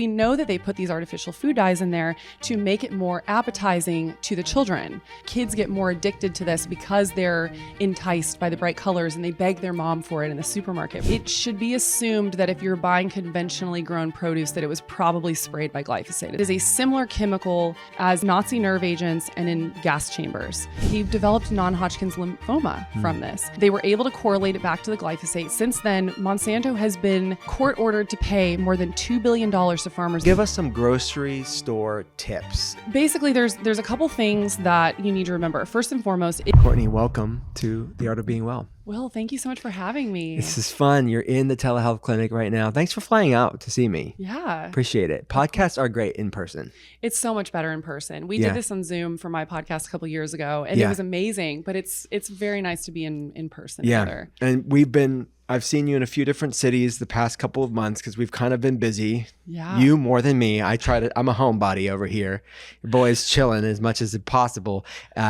we know that they put these artificial food dyes in there to make it more appetizing to the children. Kids get more addicted to this because they're enticed by the bright colors and they beg their mom for it in the supermarket. It should be assumed that if you're buying conventionally grown produce, that it was probably sprayed by glyphosate. It is a similar chemical as Nazi nerve agents and in gas chambers. He developed non-Hodgkin's lymphoma from this. They were able to correlate it back to the glyphosate. Since then, Monsanto has been court-ordered to pay more than $2 billion to farmers. Give us some grocery store tips. Basically, there's a couple things that you need to remember. First and foremost, Courtney, welcome to The Art of Being Well. Well, thank you so much for having me. This is fun. You're in the telehealth clinic right now. Thanks for flying out to see me. Yeah. Appreciate it. Podcasts are great in person. It's so much better in person. We did this on Zoom for my podcast a couple years ago, and it was amazing, but it's very nice to be in person together. And I've seen you in a few different cities the past couple of months because we've kind of been busy. Yeah. You more than me. I'm a homebody over here. Your boy's chilling as much as possible.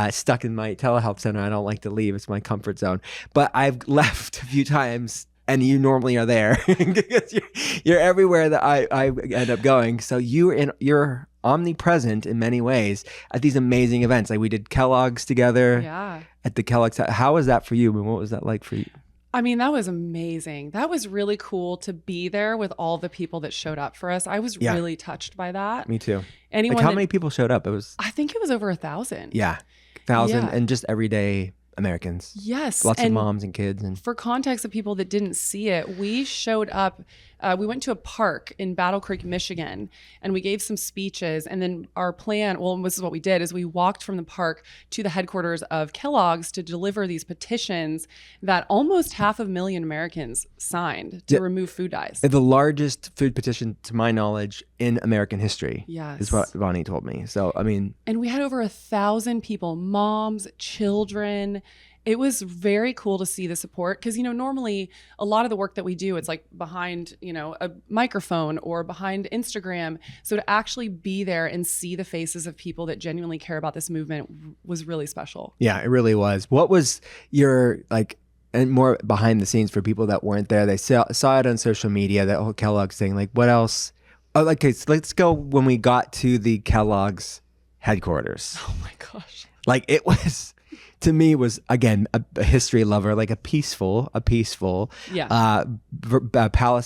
Stuck in my telehealth center. I don't like to leave. It's my comfort zone. But I've left a few times, and you normally are there because you're everywhere that I end up going. So you're omnipresent in many ways at these amazing events. Like we did Kellogg's together at the Kellogg's. How was that for you? I mean, what was that like for you? I mean, that was amazing. That was really cool to be there with all the people that showed up for us. I was really touched by that. Me too. How many people showed up? I think it was over 1,000. Yeah. 1,000 and just everyday Americans. Yes. Lots of moms and kids. And for context of people that didn't see it, we showed up. We went to a park in Battle Creek, Michigan, and we gave some speeches. And then our plan, this is what we did, is we walked from the park to the headquarters of Kellogg's to deliver these petitions that almost 500,000 Americans signed to remove food dyes. The largest food petition, to my knowledge, in American history. Yes. Is what Vonnie told me. So, I mean. And we had over 1,000 people, moms, children. It was very cool to see the support because, normally a lot of the work that we do, it's like behind, a microphone or behind Instagram. So to actually be there and see the faces of people that genuinely care about this movement was really special. Yeah, it really was. What was your, and more behind the scenes for people that weren't there? They saw it on social media, that whole Kellogg's thing. Like, what else? Oh, okay, so let's go when we got to the Kellogg's headquarters. Oh my gosh. It was... To me, was again a history lover, like a peaceful, Palace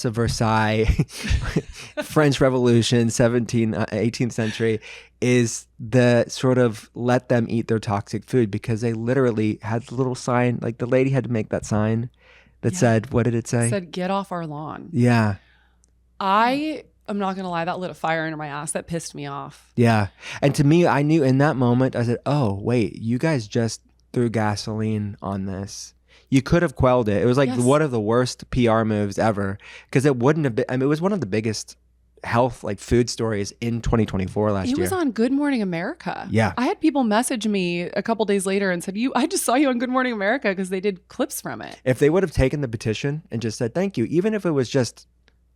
of Versailles, French Revolution, 18th century, is the sort of let them eat their toxic food, because they literally had the little sign, like the lady had to make that sign that said, what did it say? It said, "Get off our lawn." Yeah. I'm not going to lie, that lit a fire under my ass. That pissed me off. Yeah. And to me, I knew in that moment, I said, oh, wait, you guys just threw gasoline on this. You could have quelled it. It was one of the worst PR moves ever, because it wouldn't have been, it was one of the biggest health, food stories in 2024 last year. It was on Good Morning America. Yeah. I had people message me a couple days later and said, I just saw you on Good Morning America, because they did clips from it. If they would have taken the petition and just said, thank you, even if it was just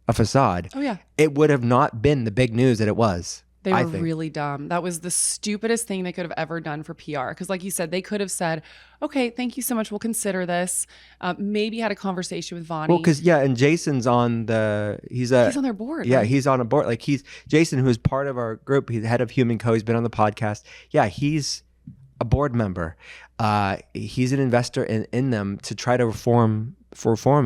a facade, it would have not been the big news that it was. They were really dumb. That was the stupidest thing they could have ever done for PR. Because like you said, they could have said, okay, thank you so much. We'll consider this. Maybe had a conversation with Vonnie. Well, because, and Jason's on he's on their board. Yeah, right? He's on a board. Jason, who is part of our group, he's the head of Human Co. He's been on the podcast. Yeah, he's a board member. He's an investor in them to try to reform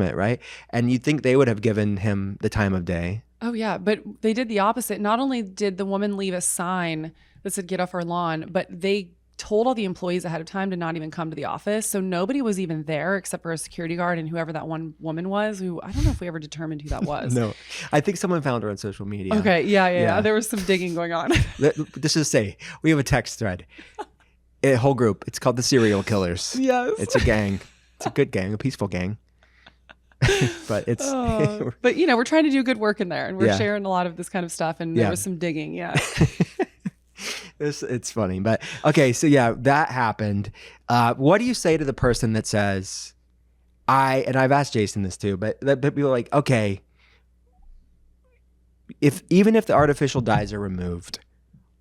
it, right? And you'd think they would have given him the time of day. Oh, yeah. But they did the opposite. Not only did the woman leave a sign that said, "Get off our lawn," but they told all the employees ahead of time to not even come to the office. So nobody was even there except for a security guard and whoever that one woman was, who I don't know if we ever determined who that was. No, I think someone found her on social media. Okay. Yeah. There was some digging going on. Let's just say we have a text thread. A whole group. It's called the Serial Killers. Yes. It's a gang. It's a good gang, a peaceful gang. But it's but we're trying to do good work in there, and we're sharing a lot of this kind of stuff, and there was some digging. It's funny, but okay, so that happened. What do you say to the person that says, I've asked Jason this too, but people are like, okay, even if the artificial dyes are removed,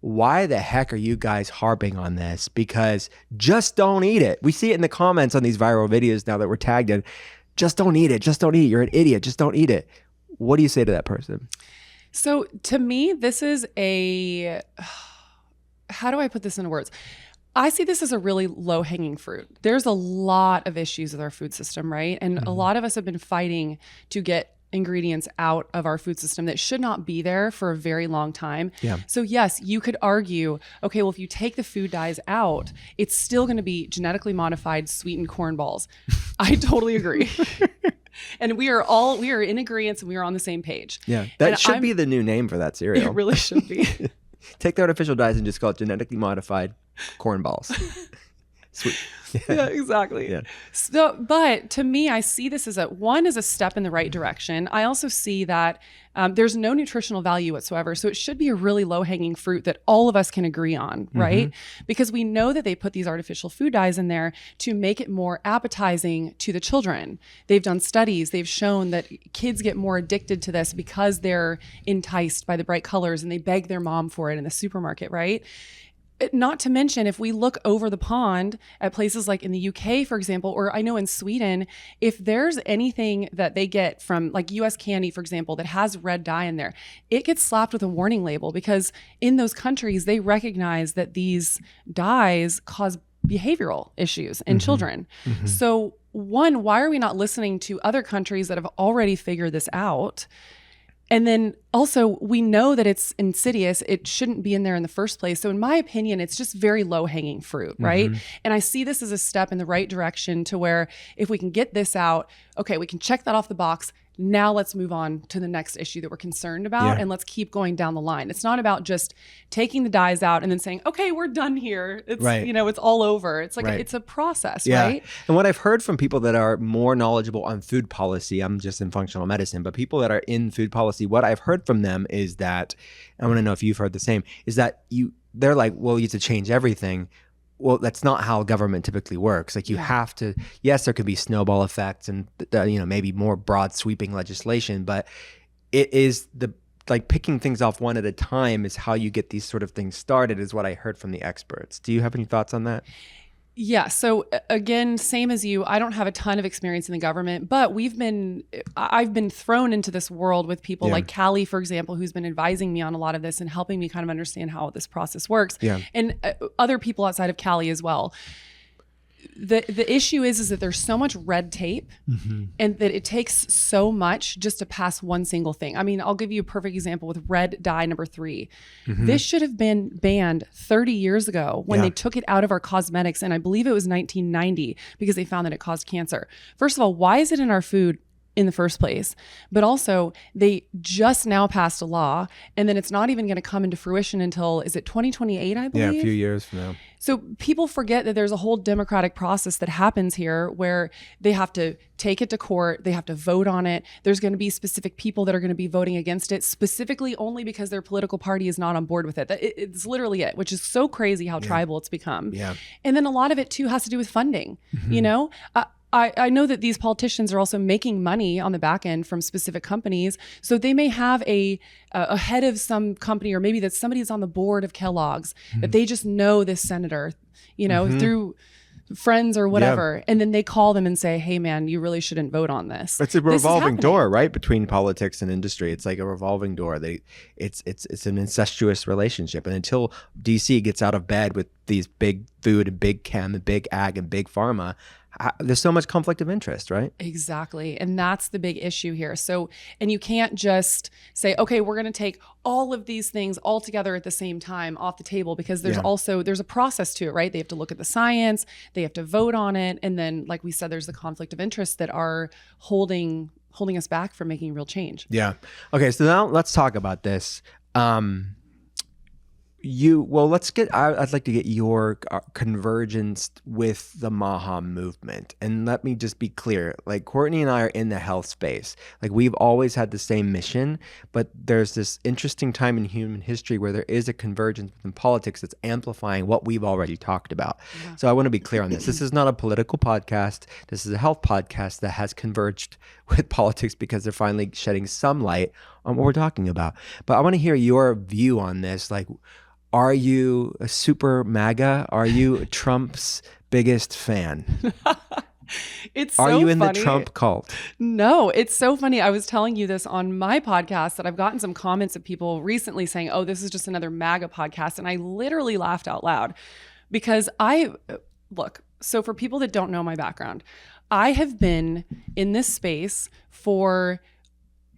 why the heck are you guys harping on this? Because just don't eat it. We see it in the comments on these viral videos now that we're tagged in. Just don't eat it. Just don't eat it. You're an idiot. Just don't eat it. What do you say to that person? So to me, this is how do I put this into words? I see this as a really low hanging fruit. There's a lot of issues with our food system, right? And a lot of us have been fighting to get ingredients out of our food system that should not be there for a very long time. Yeah. So yes, you could argue, okay, well, if you take the food dyes out, it's still going to be genetically modified sweetened corn balls. I totally agree. And we are in agreement and we are on the same page. Yeah. That And should be the new name for that cereal. It really should be. Take the artificial dyes and just call it genetically modified corn balls. Sweet. Yeah, exactly. Yeah. So, but to me, I see this as a step in the right direction. I also see that there's no nutritional value whatsoever. So it should be a really low hanging fruit that all of us can agree on, right? Because we know that they put these artificial food dyes in there to make it more appetizing to the children. They've done studies. They've shown that kids get more addicted to this because they're enticed by the bright colors and they beg their mom for it in the supermarket, right? Not to mention, if we look over the pond at places like in the UK, for example, or I know in Sweden, if there's anything that they get from like US candy, for example, that has red dye in there, it gets slapped with a warning label because in those countries, they recognize that these dyes cause behavioral issues in children. So one, why are we not listening to other countries that have already figured this out? And then also, we know that it's insidious. It shouldn't be in there in the first place. So in my opinion, it's just very low hanging fruit, right? And I see this as a step in the right direction to where if we can get this out, okay, we can check that off the box. Now let's move on to the next issue that we're concerned about and let's keep going down the line. It's not about just taking the dyes out and then saying, okay, we're done here. It's, it's all over. It's like, it's a process, right? And what I've heard from people that are more knowledgeable on food policy, I'm just in functional medicine, but people that are in food policy, what I've heard from them is that, I want to know if you've heard the same, is that they're like, well, you have to change everything. Well, that's not how government typically works. Like you have to, yes, there could be snowball effects and, maybe more broad sweeping legislation, but it is like picking things off one at a time is how you get these sort of things started is what I heard from the experts. Do you have any thoughts on that? Yeah. So again, same as you, I don't have a ton of experience in the government, but I've been thrown into this world with people like Callie, for example, who's been advising me on a lot of this and helping me kind of understand how this process works. Yeah. And other people outside of Callie as well. The issue is that there's so much red tape and that it takes so much just to pass one single thing. I mean, I'll give you a perfect example with red dye number 3. This should have been banned 30 years ago when they took it out of our cosmetics. And I believe it was 1990 because they found that it caused cancer. First of all, why is it in our food in the first place? But also they just now passed a law and then it's not even going to come into fruition until, is it 2028, I believe? Yeah, a few years from now. So people forget that there's a whole democratic process that happens here where they have to take it to court. They have to vote on it. There's going to be specific people that are going to be voting against it specifically only because their political party is not on board with it. It's literally it, which is so crazy how tribal it's become. Yeah. And then a lot of it too has to do with funding, I know that these politicians are also making money on the back end from specific companies. So they may have a head of some company, or maybe that somebody's on the board of Kellogg's, that they just know this senator, through friends or whatever. And then they call them and say, hey man, you really shouldn't vote on this. It's a revolving door, right? Between politics and industry. It's like a revolving door. It's an incestuous relationship. And until DC gets out of bed with these big food and big chem and big ag and big pharma, there's so much conflict of interest, right? Exactly. And that's the big issue here. So, and you can't just say, okay, we're going to take all of these things all together at the same time off the table, because there's a process to it, right? They have to look at the science, they have to vote on it. And then, like we said, there's the conflict of interest that are holding us back from making real change. Yeah. Okay. So now let's talk about this. I'd like to get your convergence with the MAHA movement. And let me just be clear, like Courtney and I are in the health space. Like we've always had the same mission, but there's this interesting time in human history where there is a convergence within politics that's amplifying what we've already talked about. Yeah. So I want to be clear on this. This is not a political podcast. This is a health podcast that has converged with politics because they're finally shedding some light on what we're talking about. But I want to hear your view on this. Like, are you a super MAGA? Are you Trump's biggest fan? It's so Are you in funny. the Trump cult? No, it's so funny. I was telling you this on my podcast that I've gotten some comments of people recently saying, oh, this is just another MAGA podcast. And I literally laughed out loud because look, so for people that don't know my background, I have been in this space for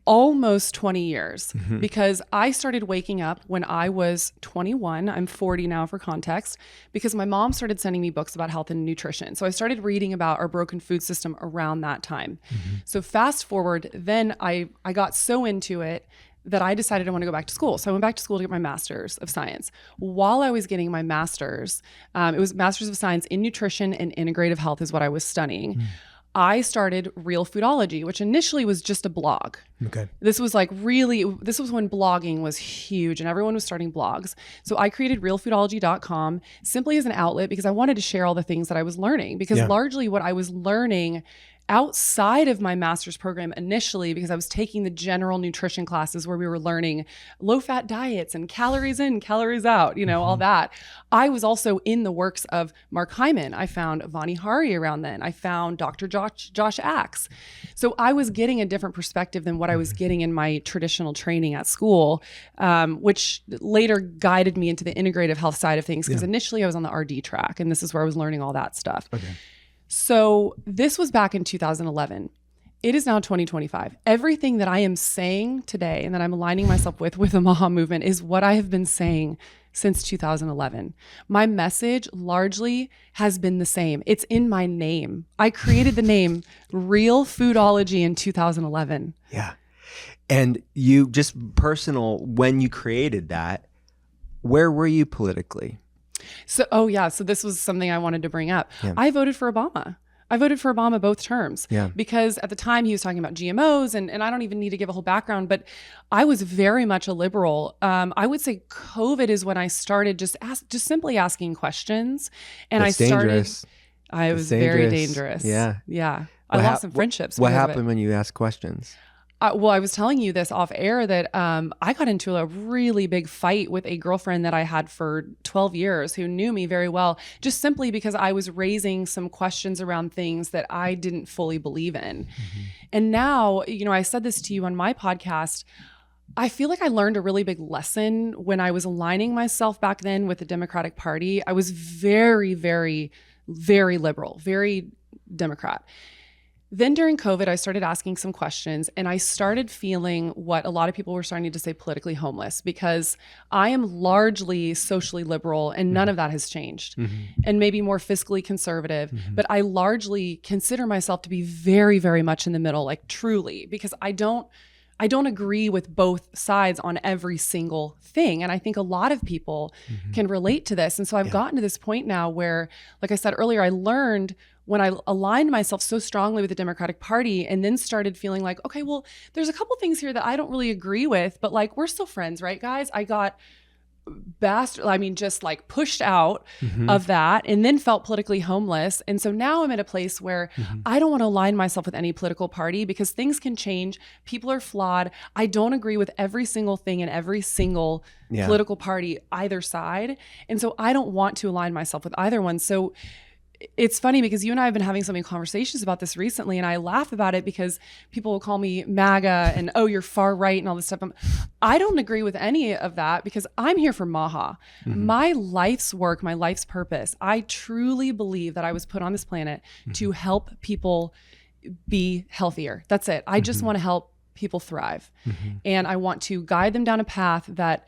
almost 20 years because I started waking up when I was 21. I'm 40 now for context, because my mom started sending me books about health and nutrition. So I started reading about our broken food system around that time. So fast forward, then I got so into it that I decided I want to go back to school. So I went back to school to get my master's of science. While I was getting my master's, it was master's of science in nutrition and integrative health is what I was studying. I started Realfoodology, which initially was just a blog. Okay. This was when blogging was huge and everyone was starting blogs. So I created realfoodology.com simply as an outlet because I wanted to share all the things that I was learning, because largely what I was learning outside of my master's program initially, because I was taking the general nutrition classes where we were learning low-fat diets and calories in, calories out, all that. I was also in the works of Mark Hyman. I found Vani Hari around then. I found Dr. Josh Axe. So I was getting a different perspective than what I was getting in my traditional training at school, which later guided me into the integrative health side of things, because initially I was on the RD track, and this is where I was learning all that stuff. Okay. So this was back in 2011. It is now 2025. Everything that I am saying today and that I'm aligning myself with the MAHA movement is what I have been saying since 2011. My message largely has been the same. It's in my name. I created the name Realfoodology in 2011. Yeah. And you just personal, when you created that, where were you politically? So this was something I wanted to bring up. Yeah. I voted for Obama. Both terms, because at the time he was talking about GMOs, and I don't even need to give a whole background, but I was very much a liberal. I would say COVID is when I started just simply asking questions, and I was very dangerous. Yeah. I lost some friendships. What happened when you asked questions? I was telling you this off air that I got into a really big fight with a girlfriend that I had for 12 years who knew me very well, just simply because I was raising some questions around things that I didn't fully believe in. And now, I said this to you on my podcast, I feel like I learned a really big lesson when I was aligning myself back then with the Democratic Party. I was very, very, very liberal, very Democrat. Then during COVID, I started asking some questions, and I started feeling what a lot of people were starting to say, politically homeless, because I am largely socially liberal and none of that has changed, and maybe more fiscally conservative. But I largely consider myself to be very, very much in the middle, like truly, because I don't agree with both sides on every single thing. And I think a lot of people can relate to this. And so I've gotten to this point now where, like I said earlier, I learned when I aligned myself so strongly with the Democratic Party and then started feeling like, okay, well, there's a couple things here that I don't really agree with, but like, we're still friends, right, guys? I got just like pushed out of that, and then felt politically homeless. And so now I'm at a place where I don't want to align myself with any political party, because things can change. People are flawed. I don't agree with every single thing in every single political party, either side. And so I don't want to align myself with either one. So it's funny because you and I have been having so many conversations about this recently, and I laugh about it because people will call me MAGA and, oh, you're far right and all this stuff. I don't agree with any of that, because I'm here for MAHA. My life's work, my life's purpose, I truly believe that I was put on this planet to help people be healthier. That's it. I just want to help people thrive. And I want to guide them down a path that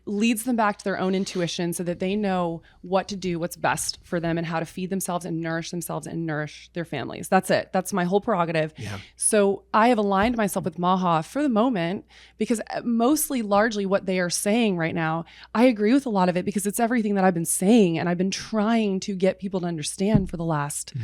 leads them back to their own intuition, so that they know what to do, what's best for them, and how to feed themselves and nourish their families. That's it. That's my whole prerogative. So I have aligned myself with MAHA for the moment, because largely what they are saying right now, I agree with a lot of it, because it's everything that I've been saying and I've been trying to get people to understand for the last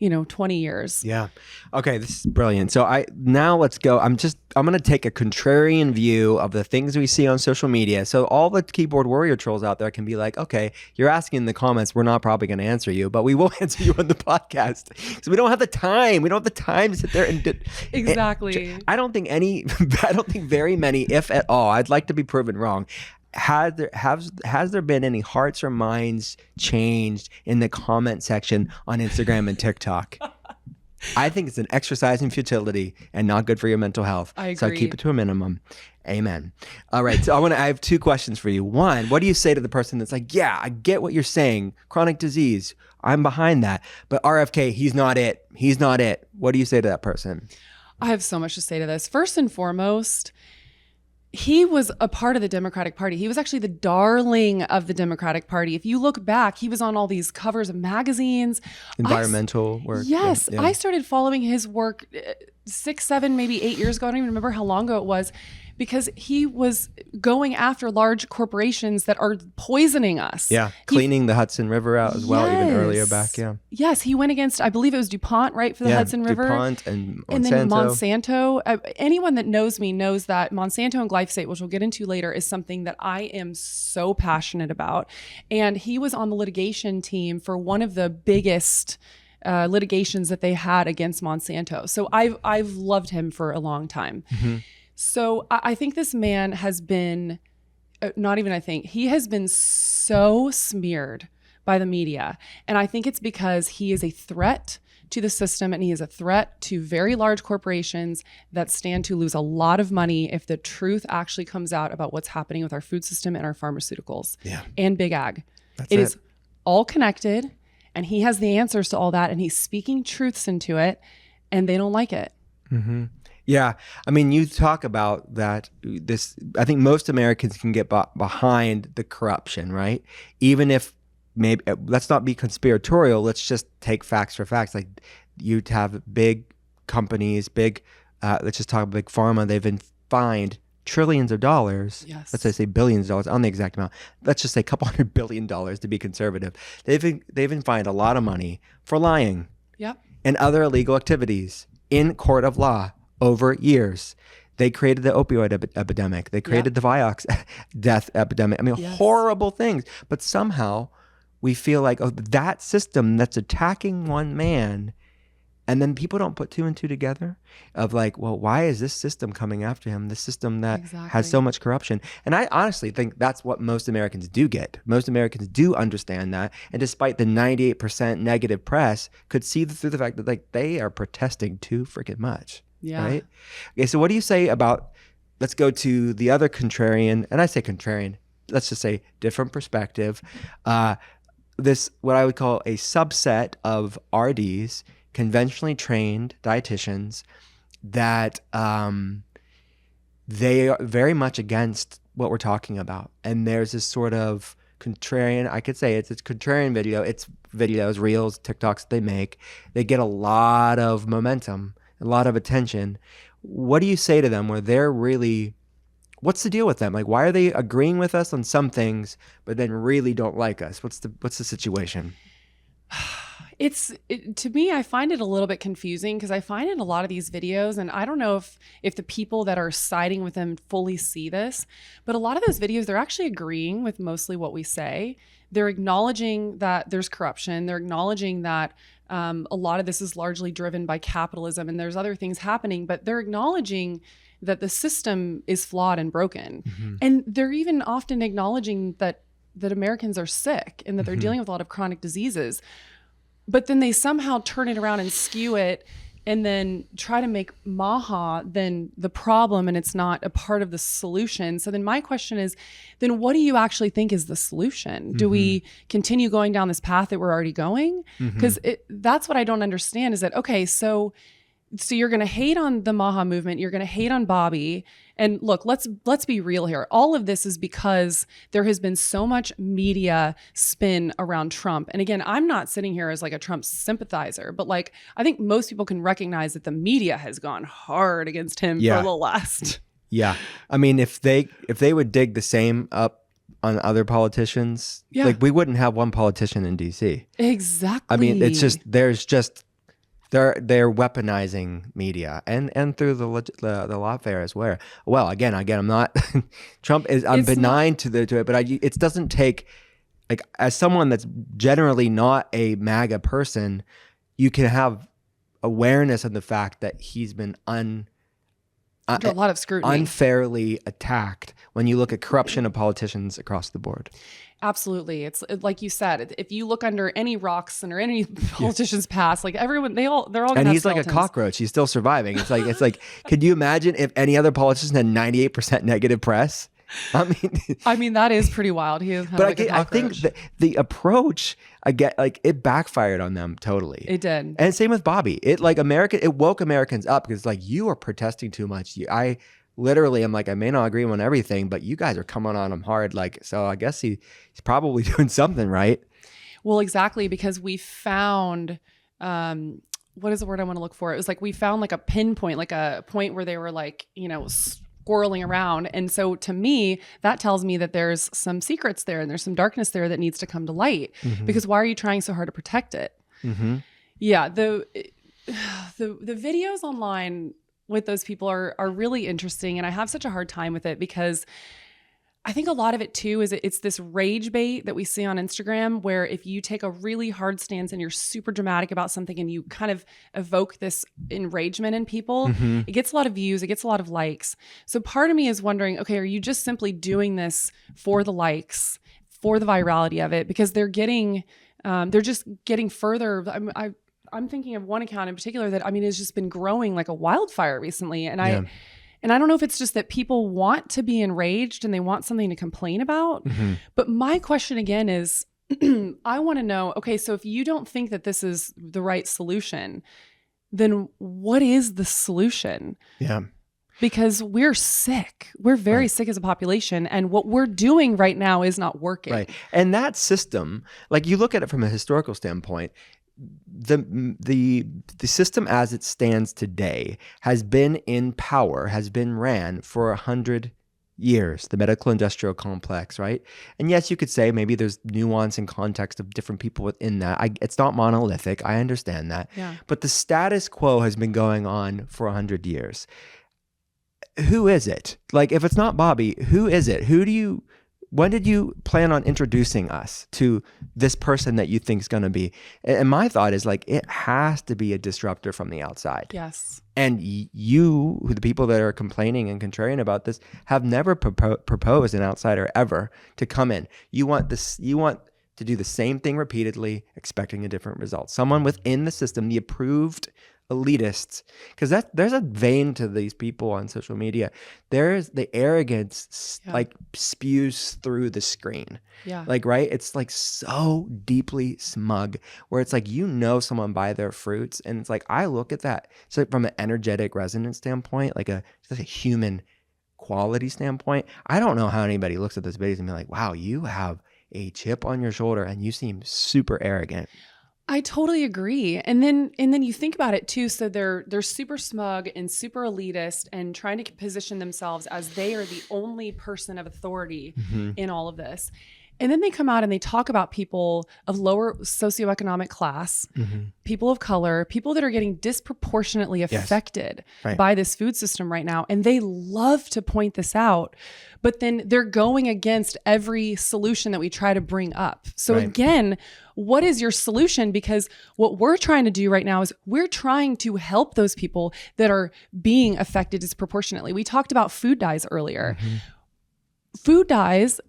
20 years. Yeah. Okay. This is brilliant. So now let's go. I'm going to take a contrarian view of the things we see on social media. So all the keyboard warrior trolls out there can be like, okay, you're asking in the comments, we're not probably going to answer you, but we will answer you on the podcast. So we don't have the time. We don't have the time to sit there and exactly. I don't think very many, if at all, I'd like to be proven wrong. Has there been any hearts or minds changed in the comment section on Instagram and TikTok? I think it's an exercise in futility and not good for your mental health. I agree. So keep it to a minimum. Amen. All right. So I have two questions for you. One, what do you say to the person that's like, yeah, I get what you're saying. Chronic disease. I'm behind that. But RFK, he's not it. He's not it. What do you say to that person? I have so much to say to this. First and foremost, he was a part of the Democratic Party. He was actually the darling of the Democratic Party. If you look back, he was on all these covers of magazines. Environmental work. Yes. Yeah. I started following his work 6, 7, maybe 8 years ago. I don't even remember how long ago it was, because he was going after large corporations that are poisoning us. Yeah. Cleaning the Hudson River out as well, even earlier back. Yeah. Yes. He went against, I believe it was DuPont, right? For the Hudson River. DuPont and Monsanto. And then Monsanto. Anyone that knows me knows that Monsanto and glyphosate, which we'll get into later, is something that I am so passionate about. And he was on the litigation team for one of the biggest litigations that they had against Monsanto. So I've loved him for a long time. Mm-hmm. So I think this man has been, he has been so smeared by the media. And I think it's because he is a threat to the system, and he is a threat to very large corporations that stand to lose a lot of money if the truth actually comes out about what's happening with our food system and our pharmaceuticals and big ag. It is all connected, and he has the answers to all that, and he's speaking truths into it, and they don't like it. Mm-hmm. Yeah. I mean, you talk about that. I think most Americans can get behind the corruption, right? Even if maybe, let's not be conspiratorial. Let's just take facts for facts. Like, you have big companies, let's just talk about big pharma. They've been fined trillions of dollars. Yes. Let's say billions of dollars on the exact amount. Let's just say a couple $100 billion to be conservative. They've been fined a lot of money for lying. Yep. And other illegal activities in court of law. Over years, they created the opioid epidemic. They created the Vioxx death epidemic. I mean, horrible things. But somehow we feel like, that system that's attacking one man, and then people don't put two and two together of like, well, why is this system coming after him? This system that has so much corruption. And I honestly think that's what most Americans do get. Most Americans do understand that. And despite the 98% negative press, could see through the fact that like they are protesting too freaking much. Yeah. Right. Okay. So what do you say about, let's go to the other contrarian, and I say contrarian, let's just say different perspective. This, what I would call a subset of RDs, conventionally trained dietitians, that they are very much against what we're talking about. And there's this sort of contrarian, I could say it's contrarian video. It's videos, reels, TikToks they make. They get a lot of momentum, a lot of attention. What do you say to them where they're really, what's the deal with them? Like, why are they agreeing with us on some things, but then really don't like us? What's the situation? To me, I find it a little bit confusing, because I find in a lot of these videos, and I don't know if the people that are siding with them fully see this, but a lot of those videos, they're actually agreeing with mostly what we say. They're acknowledging that there's corruption. They're acknowledging that a lot of this is largely driven by capitalism, and there's other things happening, but they're acknowledging that the system is flawed and broken. Mm-hmm. And they're even often acknowledging that Americans are sick and that they're dealing with a lot of chronic diseases. But then they somehow turn it around and skew it and then try to make MAHA then the problem, and it's not a part of the solution. So then my question is, then what do you actually think is the solution? Mm-hmm. Do we continue going down this path that we're already going? Because that's what I don't understand, is that, okay, so you're going to hate on the MAHA movement. You're going to hate on Bobby. And look, let's be real here. All of this is because there has been so much media spin around Trump. And again, I'm not sitting here as like a Trump sympathizer, but like, I think most people can recognize that the media has gone hard against him for the last. Yeah. I mean, if they would dig the same up on other politicians, like we wouldn't have one politician in DC. Exactly. I mean, they're weaponizing media and through the lawfare as well. Well, again, I'm not Trump is. I'm benign to it, but it doesn't take, like, as someone that's generally not a MAGA person, you can have awareness of the fact that he's been under a lot of scrutiny. Unfairly attacked when you look at corruption of politicians across the board. Absolutely. It's like you said, if you look under any rocks under any politician's past, like everyone, they're all gonna and have he's skeletons. like a cockroach. He's still surviving. It's like, could you imagine if any other politician had 98% negative press? I mean, that is pretty wild. He is kind of like a cockroach. I think the approach, I get, like, it backfired on them totally. It did. And same with Bobby. It woke Americans up because, like, you are protesting too much. I literally am like, I may not agree on everything, but you guys are coming on him hard. Like, so I guess he's probably doing something right. Well, exactly, because we found, what is the word I want to look for? It was like we found like a pinpoint, like a point where they were like, squirreling around. And so to me, that tells me that there's some secrets there and there's some darkness there that needs to come to light. Because why are you trying so hard to protect it? Yeah, the videos online with those people are really interesting. And I have such a hard time with it because I think a lot of it too is it's this rage bait that we see on Instagram, where if you take a really hard stance and you're super dramatic about something and you kind of evoke this enragement in people, it gets a lot of views, it gets a lot of likes. So part of me is wondering, okay, are you just simply doing this for the likes, for the virality of it? Because they're just getting further. I'm thinking of one account in particular that, has just been growing like a wildfire recently. And I don't know if it's just that people want to be enraged and they want something to complain about. But my question again is, I want to know, okay, so if you don't think that this is the right solution, then what is the solution? Yeah. Because we're sick. We're very sick as a population. And what we're doing right now is not working. Right. And that system, like, you look at it from a historical standpoint, the system as it stands today has been in power, has been ran for 100 years, the medical industrial complex, right? And yes, you could say maybe there's nuance and context of different people within that. It's not monolithic. I understand that. Yeah. But the status quo has been going on for 100 years. Who is it? Like, if it's not Bobby, who is it? When did you plan on introducing us to this person that you think is going to be? And my thought is, like, it has to be a disruptor from the outside. Yes. And the people that are complaining and contrarian about this, have never proposed an outsider ever to come in. You want to do the same thing repeatedly, expecting a different result. Someone within the system, the approved elitists, because there's a vein to these people on social media. There's the arrogance like spews through the screen. Yeah. Like, right? It's like so deeply smug, where it's like, someone by their fruits. And it's like, I look at that. So from an energetic resonance standpoint, like just a human quality standpoint, I don't know how anybody looks at this videos and be like, wow, you have a chip on your shoulder and you seem super arrogant. I totally agree. And then you think about it too. So they're super smug and super elitist and trying to position themselves as they are the only person of authority in all of this. And then they come out and they talk about people of lower socioeconomic class, people of color, people that are getting disproportionately affected by this food system right now. And they love to point this out, but then they're going against every solution that we try to bring up. So again, what is your solution? Because what we're trying to do right now is we're trying to help those people that are being affected disproportionately. We talked about food dyes earlier. Food dyes,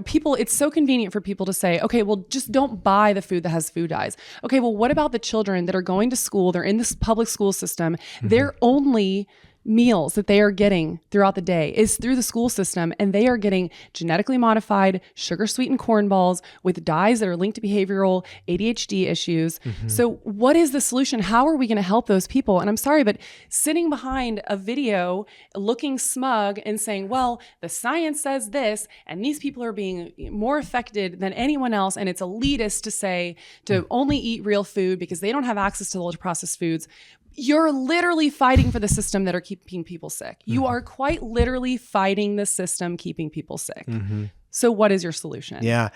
people, it's so convenient for people to say, okay, well, just don't buy the food that has food dyes. Okay, well, what about the children that are going to school? They're in this public school system. Their only meals that they are getting throughout the day is through the school system, and they are getting genetically modified, sugar sweetened corn balls with dyes that are linked to behavioral ADHD issues. So what is the solution? How are we going to help those people? And I'm sorry, but sitting behind a video looking smug and saying, well, the science says this, and these people are being more affected than anyone else, and it's elitist to say to only eat real food because they don't have access to ultra processed foods. You're literally fighting for the system that are keeping people sick. You are quite literally fighting the system keeping people sick. So what is your solution? Yeah.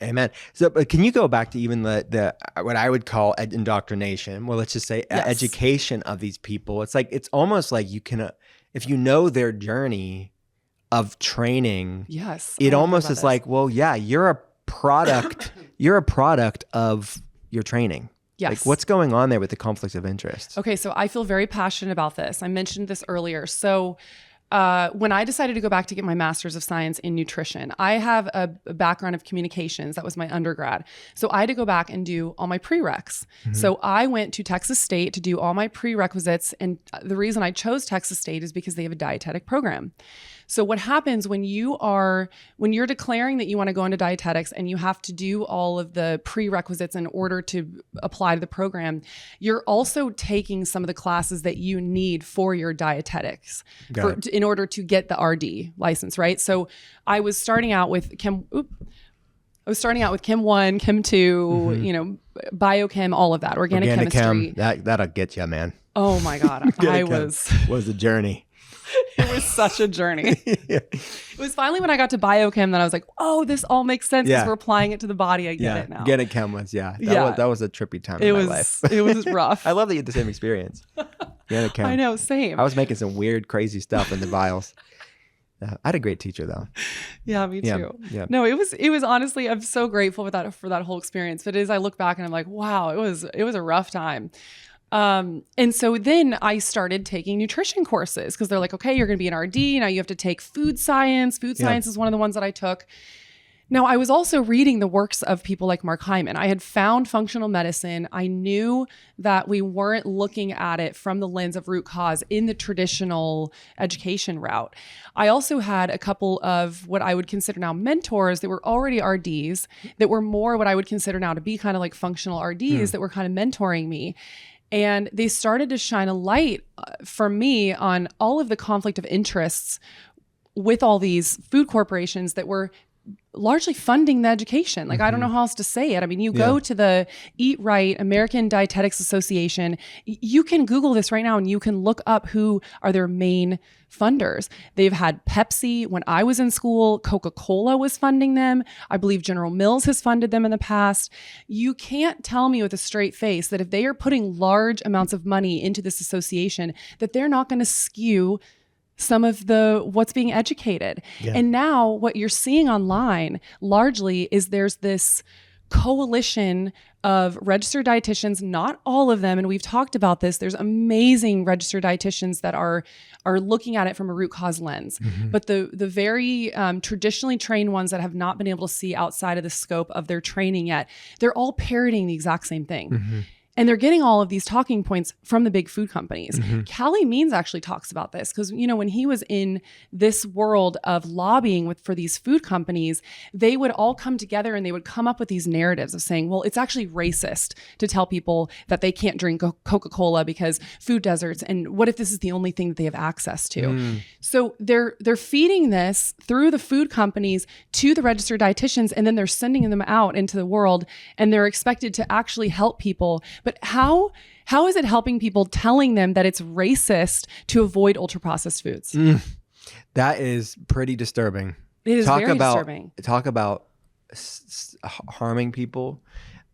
Amen. So can you go back to even the what I would call indoctrination? Well, let's just say education of these people. It's like, it's almost like you can, if you know their journey of training, it almost is like, well, yeah, you're a product, you're a product of your training. Yes. Like, what's going on there with the conflict of interest? Okay, so I feel very passionate about this. I mentioned this earlier. So when I decided to go back to get my master's of science in nutrition, I have a background of communications. That was my undergrad. So I had to go back and do all my prereqs. So I went to Texas State to do all my prerequisites. And the reason I chose Texas State is because they have a dietetic program. So what happens when you're declaring that you want to go into dietetics and you have to do all of the prerequisites in order to apply to the program, you're also taking some of the classes that you need for your dietetics in order to get the RD license, right? So I was starting out with Chem 1, Chem 2, biochem, all of that, organic chemistry. That'll get you, man. Oh my God. was a journey. It was such a journey. It was finally when I got to biochem that I was like, oh, this all makes sense because we're applying it to the body. I get it now. Organic chem was, that was a trippy time in my life. It was rough. I love that you had the same experience. Organic chem. I know, same. I was making some weird, crazy stuff in the vials. I had a great teacher though. Yeah, me too. Yeah. No, it was honestly, I'm so grateful for that whole experience. But as I look back and I'm like, wow, it was a rough time. And so then I started taking nutrition courses because they're like, okay, you're going to be an RD. Now you have to take food science. Food science is one of the ones that I took. Now I was also reading the works of people like Mark Hyman. I had found functional medicine. I knew that we weren't looking at it from the lens of root cause in the traditional education route. I also had a couple of what I would consider now mentors that were already RDs that were more what I would consider now to be kind of like functional RDs that were kind of mentoring me. And they started to shine a light for me on all of the conflict of interests with all these food corporations that were largely funding the education. Like, I don't know how else to say it. I mean, you go to the Eat Right American Dietetics Association. You can Google this right now and you can look up who are their main funders. They've had Pepsi when I was in school. Coca-Cola was funding them. I believe General Mills has funded them in the past. You can't tell me with a straight face that if they are putting large amounts of money into this association, that they're not going to skew some of what's being educated. Yeah. And now what you're seeing online largely is there's this coalition of registered dietitians, not all of them. And we've talked about this. There's amazing registered dietitians that are looking at it from a root cause lens. But the very traditionally trained ones that have not been able to see outside of the scope of their training yet, they're all parroting the exact same thing. And they're getting all of these talking points from the big food companies. Callie Means actually talks about this because, when he was in this world of lobbying for these food companies, they would all come together and they would come up with these narratives of saying, well, it's actually racist to tell people that they can't drink Coca-Cola because food deserts. And what if this is the only thing that they have access to? So they're feeding this through the food companies to the registered dietitians, and then they're sending them out into the world, and they're expected to actually help people. But how is it helping people, telling them that it's racist to avoid ultra-processed foods? That is pretty disturbing. It is very disturbing. Talk about harming people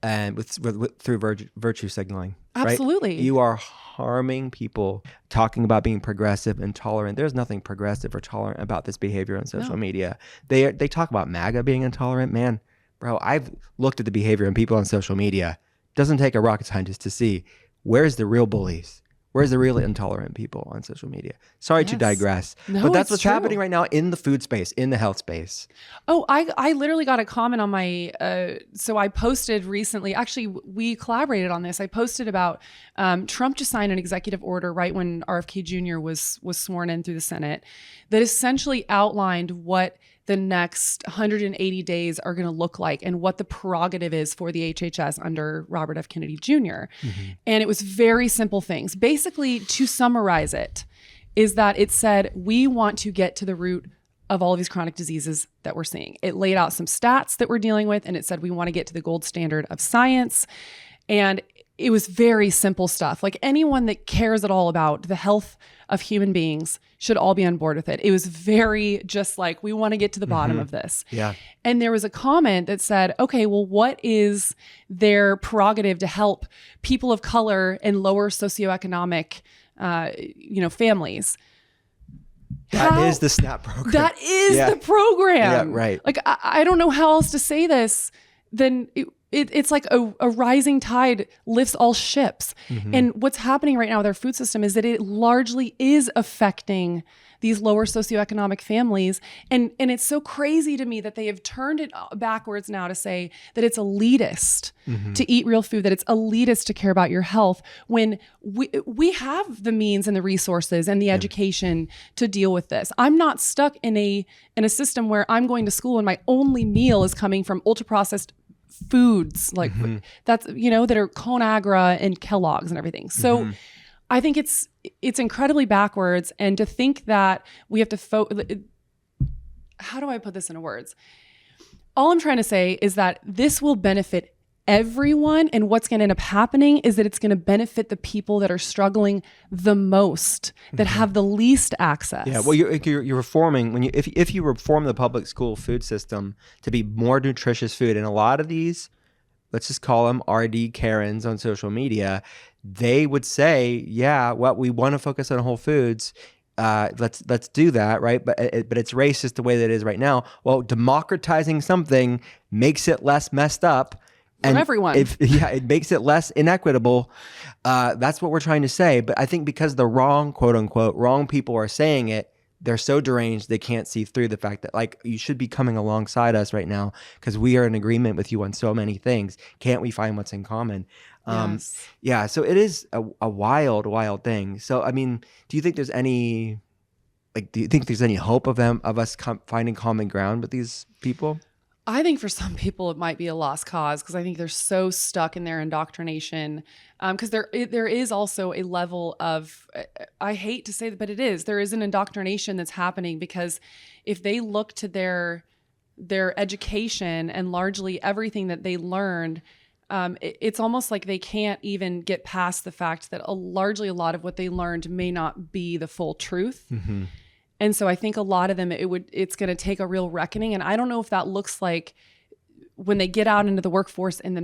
and through virtue signaling. Absolutely. Right? You are harming people, talking about being progressive and tolerant. There's nothing progressive or tolerant about this behavior on social media. They talk about MAGA being intolerant. Man, bro, I've looked at the behavior in people on social media. Doesn't take a rocket scientist to see where's the real bullies, where's the really intolerant people on social media. Sorry to digress, but that's what's happening right now in the food space, in the health space. Oh, I literally got a comment on my, so I posted recently, actually we collaborated on this. I posted about Trump just signed an executive order right when RFK Jr. was sworn in through the Senate that essentially outlined what the next 180 days are going to look like and what the prerogative is for the HHS under Robert F. Kennedy Jr. And it was very simple things. Basically, to summarize it, is that it said, we want to get to the root of all of these chronic diseases that we're seeing. It laid out some stats that we're dealing with, and it said, we want to get to the gold standard of science. And it was very simple stuff. Like, anyone that cares at all about the health of human beings should all be on board with it. It was very just like, we want to get to the bottom of this. Yeah. And there was a comment that said, okay, well, what is their prerogative to help people of color and lower socioeconomic, families? That is the SNAP program. That is the program. Yeah, right. Like, I don't know how else to say this than it's like a rising tide lifts all ships. And what's happening right now with our food system is that it largely is affecting these lower socioeconomic families. And it's so crazy to me that they have turned it backwards now to say that it's elitist to eat real food, that it's elitist to care about your health, when we have the means and the resources and the education to deal with this. I'm not stuck in a system where I'm going to school and my only meal is coming from ultra processed foods like that's, that are Conagra and Kellogg's and everything. So I think it's incredibly backwards. And to think that we have to how do I put this into words? All I'm trying to say is that this will benefit everyone. And what's going to end up happening is that it's going to benefit the people that are struggling the most, that have the least access. Yeah. Well, you're reforming if you reform the public school food system to be more nutritious food, and a lot of these, let's just call them RD Karens on social media, they would say, yeah, well, we want to focus on whole foods. Let's do that, right? But it's racist the way that it is right now. Well, democratizing something makes it less messed up. For everyone. It makes it less inequitable. That's what we're trying to say. But I think because the wrong, quote unquote, wrong people are saying it, they're so deranged they can't see through the fact that, like, you should be coming alongside us right now because we are in agreement with you on so many things. Can't we find what's in common? Yes. Yeah, so it is a wild, wild thing. So, I mean, do you think there's any hope of us finding common ground with these people? I think for some people it might be a lost cause because I think they're so stuck in their indoctrination. Because there is also a level of, I hate to say that, but there is an indoctrination that's happening, because if they look to their education and largely everything that they learned, it's almost like they can't even get past the fact that largely a lot of what they learned may not be the full truth. And so I think a lot of them, it's going to take a real reckoning. And I don't know if that looks like when they get out into the workforce and then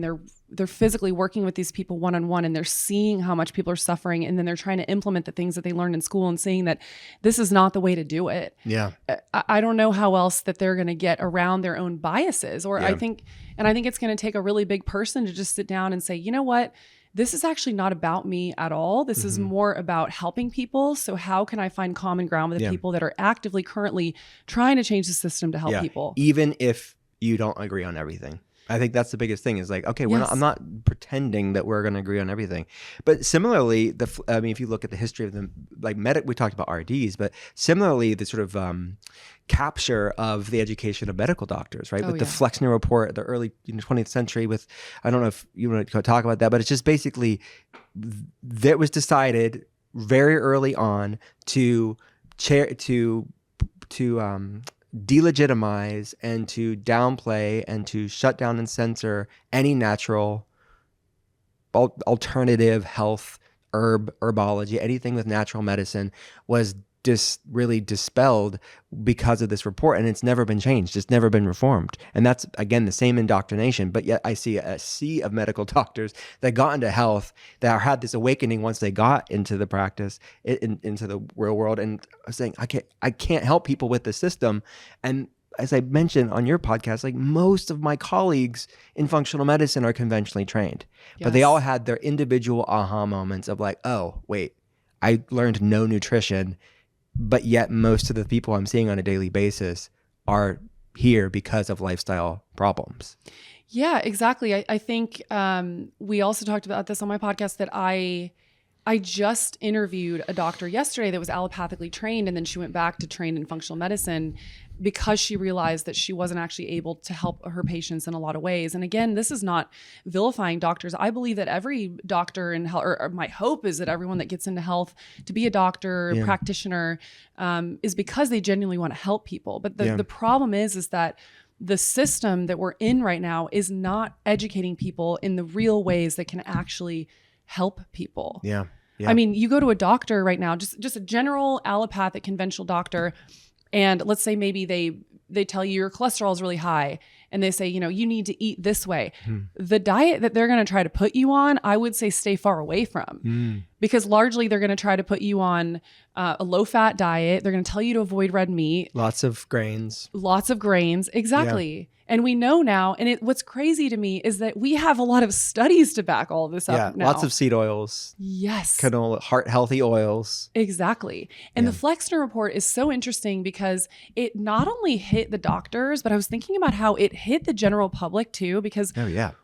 they're physically working with these people one-on-one, and they're seeing how much people are suffering, and then they're trying to implement the things that they learned in school and seeing that this is not the way to do it. Yeah. I don't know how else that they're going to get around their own biases. I think it's going to take a really big person to just sit down and say, you know what? This is actually not about me at all. This is more about helping people. So how can I find common ground with the people that are actively currently trying to change the system to help people? Even if you don't agree on everything. I think that's the biggest thing, is like, okay, I'm not pretending that we're going to agree on everything. But similarly, if you look at the history of them, like we talked about RDs, but similarly, the sort of capture of the education of medical doctors, right? With the Flexner Report, the early 20th century, with, I don't know if you want to talk about that, but it's just basically that was decided very early on to delegitimize and to downplay and to shut down and censor any natural alternative health, herbology, anything with natural medicine was really dispelled because of this report, and it's never been changed. It's never been reformed. And that's, again, the same indoctrination. But yet I see a sea of medical doctors that got into health, that had this awakening once they got into the practice, into the real world, and saying, I can't help people with the system. And as I mentioned on your podcast, like, most of my colleagues in functional medicine are conventionally trained, but they all had their individual aha moments of like, oh, wait, I learned no nutrition, but yet most of the people I'm seeing on a daily basis are here because of lifestyle problems. Yeah, exactly. I think we also talked about this on my podcast, that I just interviewed a doctor yesterday that was allopathically trained, and then she went back to train in functional medicine because she realized that she wasn't actually able to help her patients in a lot of ways. And again, this is not vilifying doctors. I believe that every doctor in health, or my hope is that everyone that gets into health to be a doctor, practitioner, is because they genuinely want to help people. But the problem is that the system that we're in right now is not educating people in the real ways that can actually help people. Yeah. I mean, you go to a doctor right now, just a general allopathic conventional doctor, and let's say maybe they tell you your cholesterol is really high, and they say, you need to eat this way. The diet that they're going to try to put you on, I would say stay far away from, because largely they're going to try to put you on a low-fat diet. They're going to tell you to avoid red meat. Lots of grains. Exactly. Yeah. And we know now, and what's crazy to me is that we have a lot of studies to back all of this up now. Lots of seed oils. Yes. Canola, heart-healthy oils. Exactly. And the Flexner report is so interesting because it not only hit the doctors, but I was thinking about how it hit the general public too, because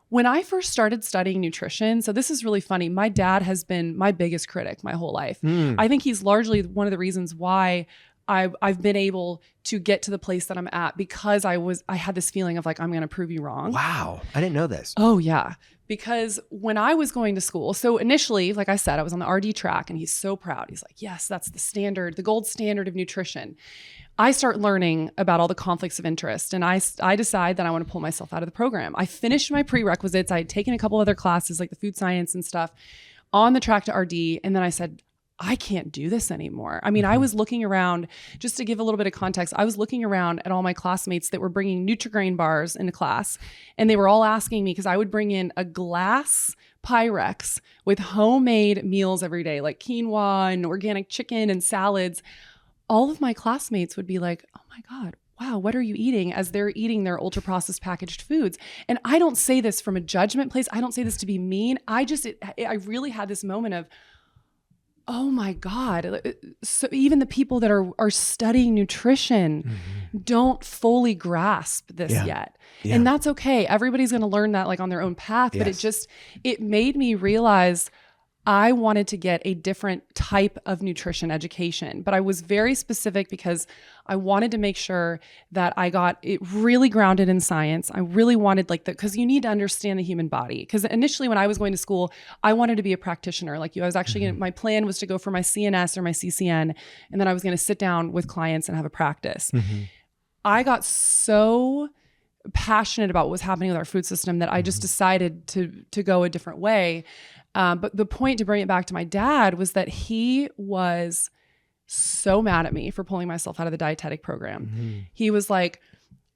when I first started studying nutrition, so this is really funny. My dad has been my biggest critic my whole life. I think he's largely one of the reasons why I've been able to get to the place that I'm at, because I had this feeling of like, I'm going to prove you wrong. Wow. I didn't know this. Oh yeah. Because when I was going to school, so initially, like I said, I was on the RD track, and he's so proud. He's like, yes, that's the standard, the gold standard of nutrition. I start learning about all the conflicts of interest, and I decide that I want to pull myself out of the program. I finished my prerequisites. I had taken a couple other classes like the food science and stuff on the track to RD. And then I said, I can't do this anymore. I mean, I was looking around, just to give a little bit of context, I was looking around at all my classmates that were bringing Nutri-Grain bars into class, and they were all asking me, because I would bring in a glass Pyrex with homemade meals every day, like quinoa and organic chicken and salads. All of my classmates would be like, oh my God, wow, what are you eating? As they're eating their ultra processed packaged foods. And I don't say this from a judgment place. I don't say this to be mean. I really had this moment of, oh my God. So even the people that are studying nutrition don't fully grasp this yet. Yeah. And that's okay. Everybody's going to learn that like on their own path. But it made me realize I wanted to get a different type of nutrition education, but I was very specific because I wanted to make sure that I got it really grounded in science. I really wanted because you need to understand the human body. Because initially when I was going to school, I wanted to be a practitioner like you. I was actually, my plan was to go for my CNS or my CCN, and then I was going to sit down with clients and have a practice. I got so passionate about what was happening with our food system that I just decided to go a different way. But the point, to bring it back to my dad, was that he was so mad at me for pulling myself out of the dietetic program. He was like,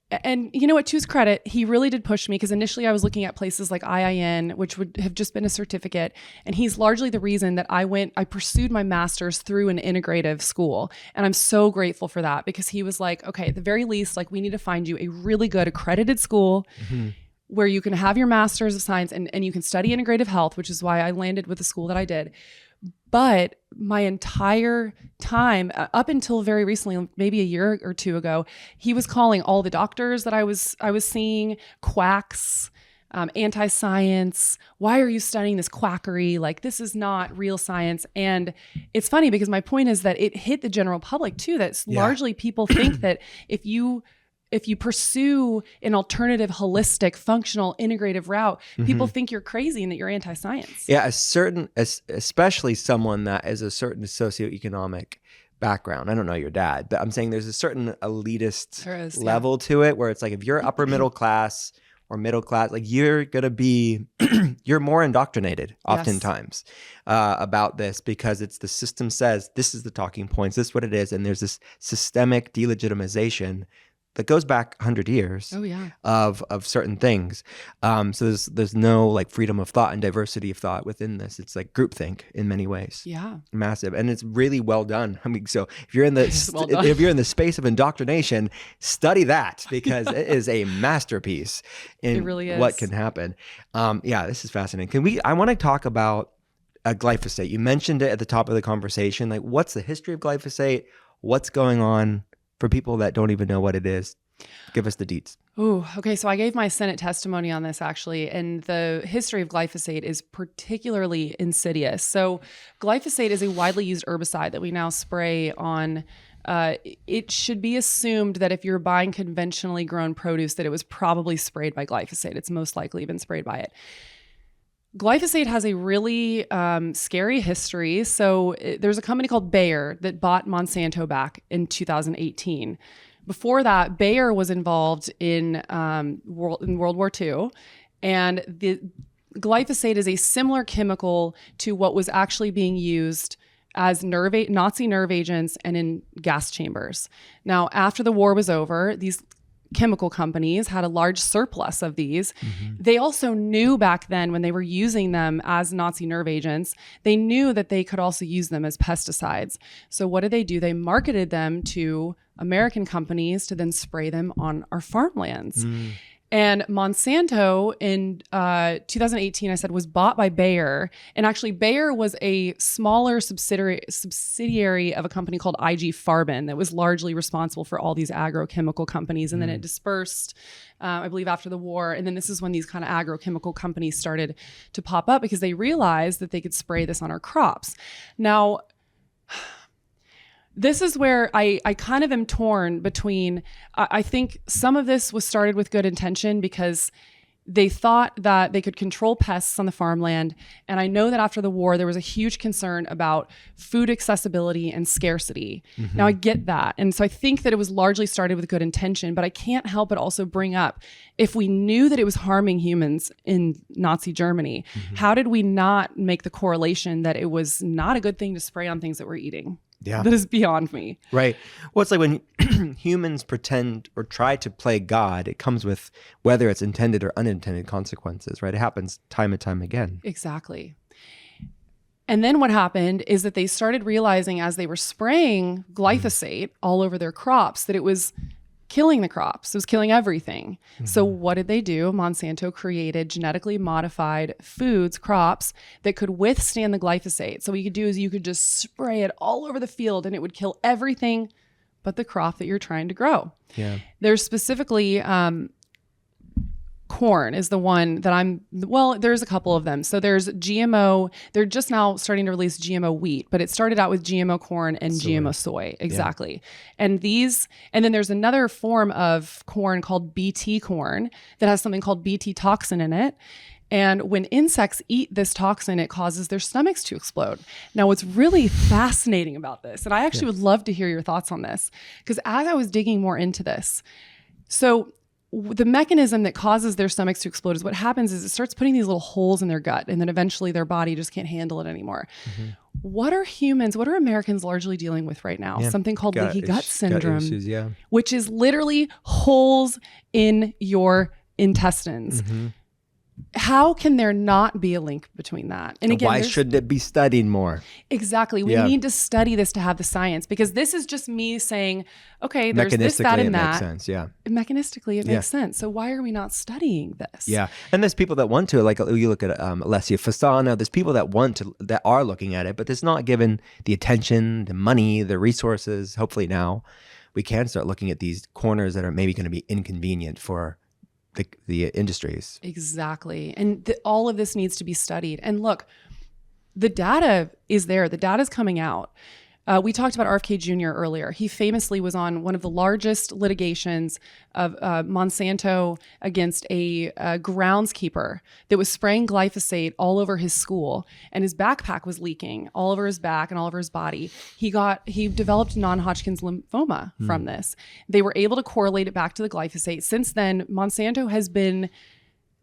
and you know what, to his credit, he really did push me, because initially I was looking at places like IIN, which would have just been a certificate. And he's largely the reason that I pursued my master's through an integrative school. And I'm so grateful for that, because he was like, okay, at the very least, like, we need to find you a really good accredited school where you can have your master's of science and you can study integrative health, which is why I landed with the school that I did. But my entire time, up until very recently, maybe a year or two ago, he was calling all the doctors that I was seeing quacks, anti-science. Why are you studying this quackery? Like, this is not real science. And it's funny, because my point is that it hit the general public too. That's largely people think that if you pursue an alternative, holistic, functional, integrative route, people think you're crazy and that you're anti-science. Yeah, especially someone that is a certain socioeconomic background. I don't know your dad, but I'm saying there's a certain elitist level to it, where it's like, if you're upper middle class or middle class, like, you're going to be, you're more indoctrinated oftentimes about this, because it's the system says, this is the talking points, this is what it is. And there's this systemic delegitimization that goes back 100 years of certain things. So there's no like freedom of thought and diversity of thought within this. It's like groupthink in many ways. Yeah. Massive. And it's really well done. I mean, so if you're in the if you're in the space of indoctrination, study that, because it is a masterpiece in it really is. What can happen. This is fascinating. I want to talk about glyphosate. You mentioned it at the top of the conversation. Like, what's the history of glyphosate? What's going on? For people that don't even know what it is, give us the deets. Oh, okay. So I gave my Senate testimony on this, actually, and the history of glyphosate is particularly insidious. So glyphosate is a widely used herbicide that we now spray on. It should be assumed that if you're buying conventionally grown produce, that it was probably sprayed by glyphosate. It's most likely been sprayed by it. Glyphosate has a really scary history. So there's a company called Bayer that bought Monsanto back in 2018. Before that, Bayer was involved in World War II, and the glyphosate is a similar chemical to what was actually being used as Nazi nerve agents and in gas chambers. Now, after the war was over, these chemical companies had a large surplus of these. They also knew back then when they were using them as Nazi nerve agents, they knew that they could also use them as pesticides. So what did they do? They marketed them to American companies to then spray them on our farmlands. And Monsanto in 2018, I said, was bought by Bayer. And actually, Bayer was a smaller subsidiary of a company called IG Farben that was largely responsible for all these agrochemical companies. And then it dispersed, I believe, after the war. And then this is when these kind of agrochemical companies started to pop up because they realized that they could spray this on our crops. Now, this is where I kind of am torn between, I think some of this was started with good intention because they thought that they could control pests on the farmland. And I know that after the war, there was a huge concern about food accessibility and scarcity. Now I get that. And so I think that it was largely started with good intention, but I can't help but also bring up, if we knew that it was harming humans in Nazi Germany, how did we not make the correlation that it was not a good thing to spray on things that we're eating? Yeah. That is beyond me. Right. Well, it's like when humans pretend or try to play God, it comes with whether it's intended or unintended consequences, right? It happens time and time again. Exactly. And then what happened is that they started realizing as they were spraying glyphosate all over their crops that it was killing the crops. It was killing everything. So what did they do? Monsanto created genetically modified foods, crops that could withstand the glyphosate. So what you could do is you could just spray it all over the field and it would kill everything but the crop that you're trying to grow. Yeah. There's specifically corn is the one that there's a couple of them. So there's GMO, they're just now starting to release GMO wheat, but it started out with GMO corn and GMO soy. Exactly. Yeah. And then there's another form of corn called BT corn that has something called BT toxin in it. And when insects eat this toxin, it causes their stomachs to explode. Now, what's really fascinating about this, and I actually would love to hear your thoughts on this, because as I was digging more into this, so the mechanism that causes their stomachs to explode is what happens is it starts putting these little holes in their gut, and then eventually their body just can't handle it anymore. What are Americans largely dealing with right now? Something called leaky gut syndrome, which is literally holes in your intestines. How can there not be a link between that? And again, why shouldn't it be studied more? Exactly. We need to study this to have the science, because this is just me saying, okay, there's this, that, and that. Mechanistically, it makes sense. Yeah. Mechanistically, it makes sense. So why are we not studying this? Yeah. And there's people that want to, like you look at Alessia Fasano, there's people that are looking at it, but it's not given the attention, the money, the resources. Hopefully now we can start looking at these corners that are maybe going to be inconvenient for the industries. Exactly. And all of this needs to be studied. And look, the data is there. The data is coming out. We talked about RFK Jr. earlier. He famously was on one of the largest litigations of Monsanto against a groundskeeper that was spraying glyphosate all over his school, and his backpack was leaking all over his back and all over his body. He developed non-Hodgkin's lymphoma from this. They were able to correlate it back to the glyphosate. Since then, Monsanto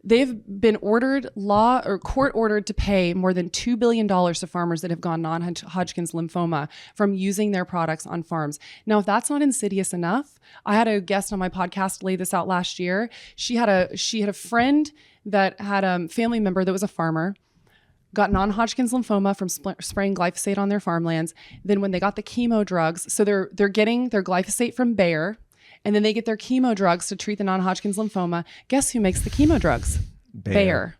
they've been court ordered to pay more than $2 billion to farmers that have gone non-Hodgkin's lymphoma from using their products on farms. Now, if that's not insidious enough, I had a guest on my podcast lay this out last year. She had a friend that had a family member that was a farmer, got non-Hodgkin's lymphoma from spraying glyphosate on their farmlands. Then when they got the chemo drugs, so they're getting their glyphosate from Bayer, and then they get their chemo drugs to treat the non-Hodgkin's lymphoma. Guess who makes the chemo drugs? Bayer.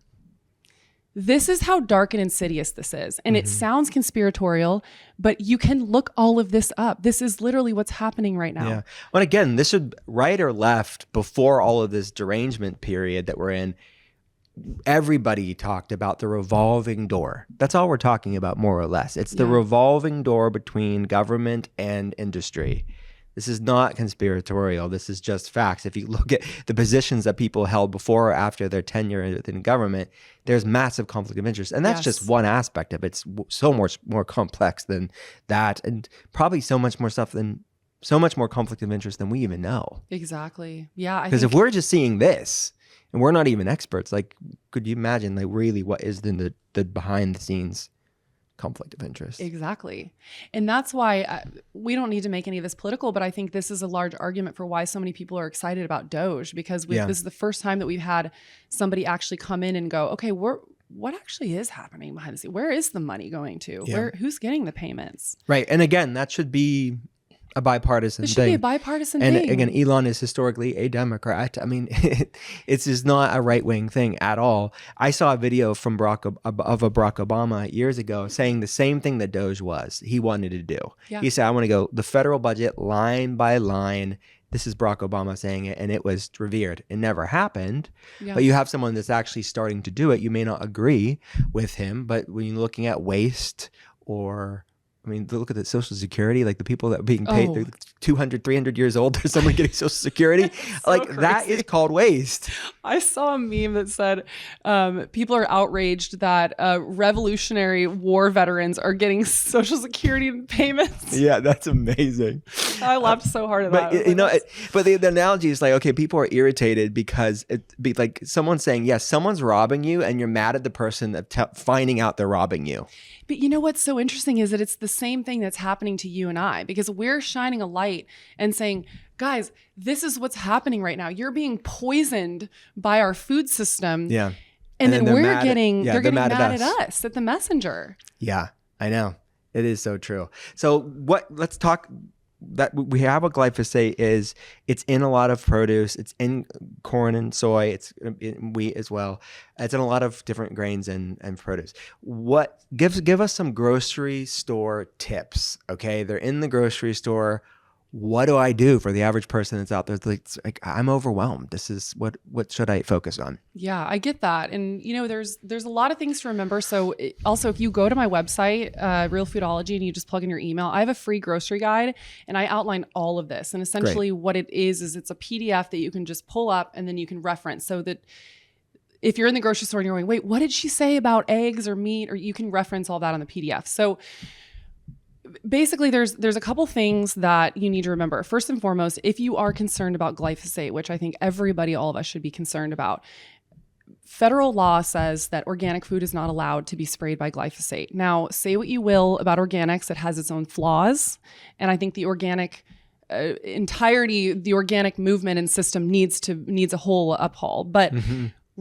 This is how dark and insidious this is. And it sounds conspiratorial, but you can look all of this up. This is literally what's happening right now. Yeah. Well, again, this should, right or left, before all of this derangement period that we're in, everybody talked about the revolving door. That's all we're talking about, more or less. It's the revolving door between government and industry. This is not conspiratorial. This is just facts. If you look at the positions that people held before or after their tenure in government, there's massive conflict of interest. And that's just one aspect of it. It's so much more complex than that. And probably so much more conflict of interest than we even know. Exactly. Yeah. Because if we're just seeing this and we're not even experts, like, could you imagine like really what is in the behind the scenes conflict of interest. Exactly. And that's why we don't need to make any of this political, but I think this is a large argument for why so many people are excited about Doge, because this is the first time that we've had somebody actually come in and go, okay, what actually is happening behind the scenes? Where is the money going to? Who's getting the payments? Right. And again, that should be a bipartisan thing. It should be a bipartisan and thing. Again, Elon is historically a Democrat. I mean, it's just not a right-wing thing at all. I saw a video from Barack Obama years ago saying the same thing that Doge was. He wanted to do. Yeah. He said, I want to go the federal budget line by line. This is Barack Obama saying it, and it was revered. It never happened. Yeah. But you have someone that's actually starting to do it. You may not agree with him, but when you're looking at waste or... I mean, look at the Social Security, like the people that are being paid, they're 200, 300 years old. There's someone getting Social Security. Like crazy. That is called waste. I saw a meme that said people are outraged that Revolutionary War veterans are getting Social Security payments. Yeah, that's amazing. I laughed so hard at that. But, but the analogy is like, okay, people are irritated because like someone's saying, yes, someone's robbing you and you're mad at the person that finding out they're robbing you. But you know what's so interesting is that it's the same thing that's happening to you and I, because we're shining a light and saying, guys, this is what's happening right now. You're being poisoned by our food system. Yeah. And then they're getting mad at us, at the messenger. Yeah, I know. It is so true. So let's talk that we have what glyphosate is. It's in a lot of produce. It's in corn and soy. It's in wheat as well. It's in a lot of different grains and produce. Give us some grocery store tips. Okay, they're in the grocery store. What do I do for the average person that's out there? It's like I'm overwhelmed. This is what should I focus on? Yeah, I get that. And there's a lot of things to remember. So also, if you go to my website, Realfoodology, and you just plug in your email, I have a free grocery guide and I outline all of this. And essentially what it is it's a PDF that you can just pull up and then you can reference, so that if you're in the grocery store and you're going, wait, what did she say about eggs or meat? Or you can reference all that on the PDF. So basically, there's a couple things that you need to remember. First and foremost, if you are concerned about glyphosate, which I think all of us should be concerned about, federal law says that organic food is not allowed to be sprayed by glyphosate. Now, say what you will about organics, it has its own flaws. And I think the organic the organic movement and system needs a whole uphaul. But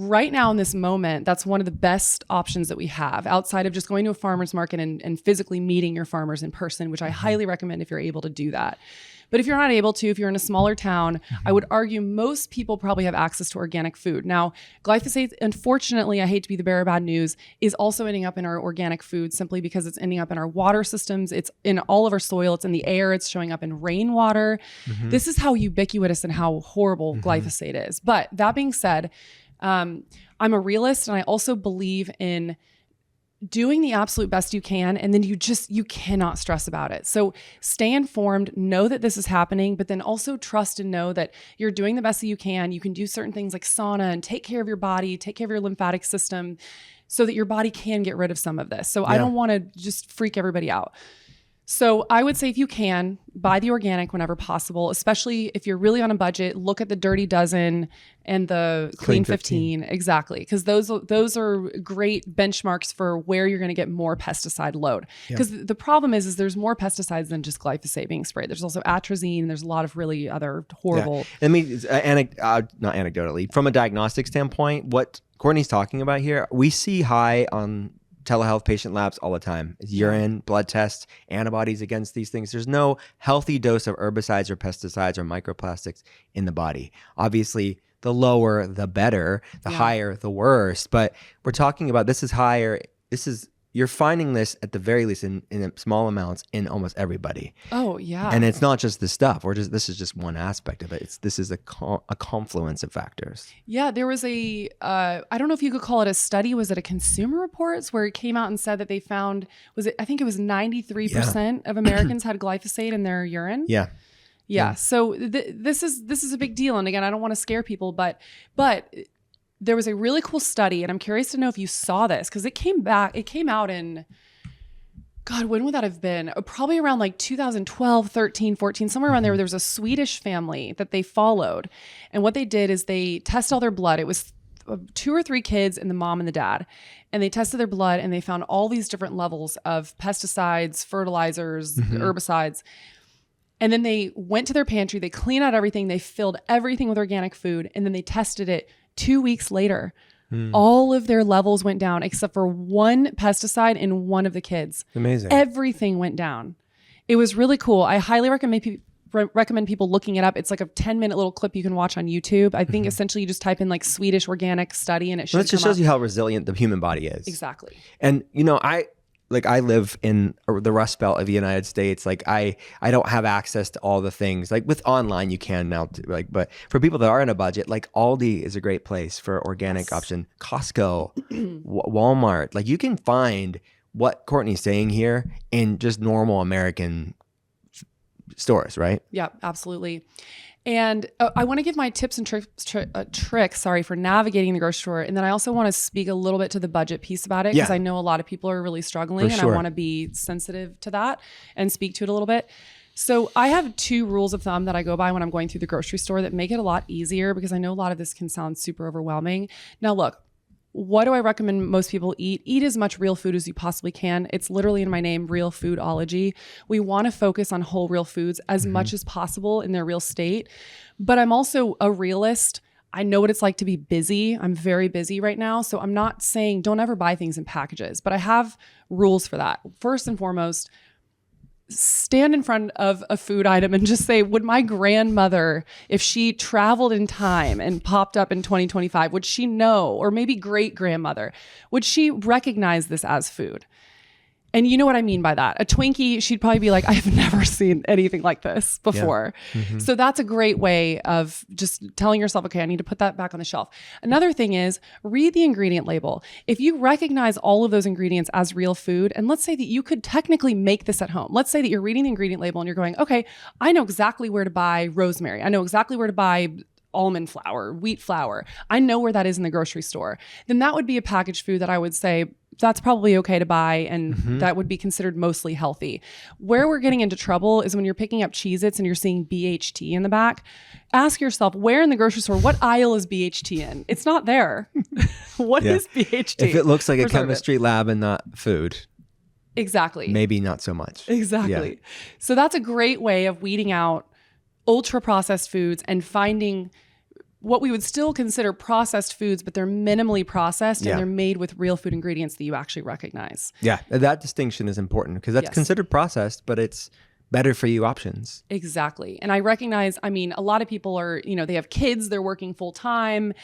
right now in this moment, that's one of the best options that we have outside of just going to a farmer's market and physically meeting your farmers in person, which I highly recommend if you're able to do that. But if you're not able to, if you're in a smaller town, I would argue most people probably have access to organic food. Now, glyphosate, unfortunately, I hate to be the bearer of bad news, is also ending up in our organic food simply because it's ending up in our water systems. It's in all of our soil. It's in the air. It's showing up in rainwater. This is how ubiquitous and how horrible glyphosate is. But that being said, I'm a realist, and I also believe in doing the absolute best you can, and then you cannot stress about it. So stay informed, know that this is happening, but then also trust and know that you're doing the best that you can. You can do certain things like sauna and take care of your body, take care of your lymphatic system so that your body can get rid of some of this. So I don't want to just freak everybody out. So I would say if you can, buy the organic whenever possible, especially if you're really on a budget, look at the Dirty Dozen and the Clean 15. Exactly. Because those are great benchmarks for where you're going to get more pesticide load. Because the problem is there's more pesticides than just glyphosate being sprayed. There's also atrazine. There's a lot of really other horrible. I mean, not anecdotally, from a diagnostic standpoint, what Courtney's talking about here, we see high on telehealth patient labs all the time. It's urine, blood tests, antibodies against these things. There's no healthy dose of herbicides or pesticides or microplastics in the body. Obviously, the lower, the better. The higher, the worse. But we're talking about this is higher. You're finding this at the very least in small amounts in almost everybody. Oh, yeah. And it's not just the stuff. This is just one aspect of it. This is a confluence of factors. Yeah, there was I don't know if you could call it a study. Was it a Consumer Reports where it came out and said that they found, I think it was 93% of Americans had glyphosate in their urine. Yeah. So this is a big deal. And again, I don't want to scare people, but there was a really cool study, and I'm curious to know if you saw this, because it came out in, God, when would that have been? Probably around like 2012, 13, 14, somewhere around there. There was a Swedish family that they followed. And what they did is they test all their blood. It was 2 or 3 kids and the mom and the dad, and they tested their blood and they found all these different levels of pesticides, fertilizers, herbicides. And then they went to their pantry, they cleaned out everything, they filled everything with organic food, and then they tested it 2 weeks later. All of their levels went down except for one pesticide in one of the kids. Amazing. Everything went down. It was really cool. I highly recommend people looking it up. It's like a 10-minute little clip you can watch on YouTube. I think essentially you just type in like Swedish organic study and it should Well, that just shows you how resilient the human body is. Exactly. And you know, I live in the Rust Belt of the United States. Like I don't have access to all the things. Like with online, you can now. But for people that are in a budget, like Aldi is a great place for organic option. Costco, Walmart. Like you can find what Courtney's saying here in just normal American stores, right? Yeah, absolutely. And I want to give my tips and tricks, for navigating the grocery store. And then I also want to speak a little bit to the budget piece about it because I know a lot of people are really struggling and I want to be sensitive to that and speak to it a little bit. So I have 2 rules of thumb that I go by when I'm going through the grocery store that make it a lot easier because I know a lot of this can sound super overwhelming. Now, look, what do I recommend most people eat? Eat as much real food as you possibly can. It's literally in my name, Realfoodology. We want to focus on whole real foods as much as possible in their real state. But I'm also a realist. I know what it's like to be busy. I'm very busy right now. So I'm not saying don't ever buy things in packages, but I have rules for that. First and foremost, stand in front of a food item and just say, would my grandmother, if she traveled in time and popped up in 2025, would she know, or maybe great grandmother, would she recognize this as food? And you know what I mean by that. A Twinkie, she'd probably be like, I've never seen anything like this before. Yeah. So that's a great way of just telling yourself, okay, I need to put that back on the shelf. Another thing is read the ingredient label. If you recognize all of those ingredients as real food, and let's say that you could technically make this at home. Let's say that you're reading the ingredient label and you're going, okay, I know exactly where to buy rosemary. I know exactly where to buy almond flour, wheat flour. I know where that is in the grocery store. Then that would be a packaged food that I would say that's probably okay to buy and that would be considered mostly healthy. Where we're getting into trouble is when you're picking up Cheez-Its and you're seeing BHT in the back. Ask yourself, where in the grocery store, what aisle is BHT in? It's not there. What is BHT? If it looks like a chemistry lab and not food. Exactly. Maybe not so much. Exactly. Yeah. So that's a great way of weeding out ultra processed foods and finding what we would still consider processed foods, but they're minimally processed and they're made with real food ingredients that you actually recognize. Yeah, that distinction is important because that's considered processed, but it's better for you options. Exactly. And I recognize, I mean, a lot of people are, they have kids, they're working full time.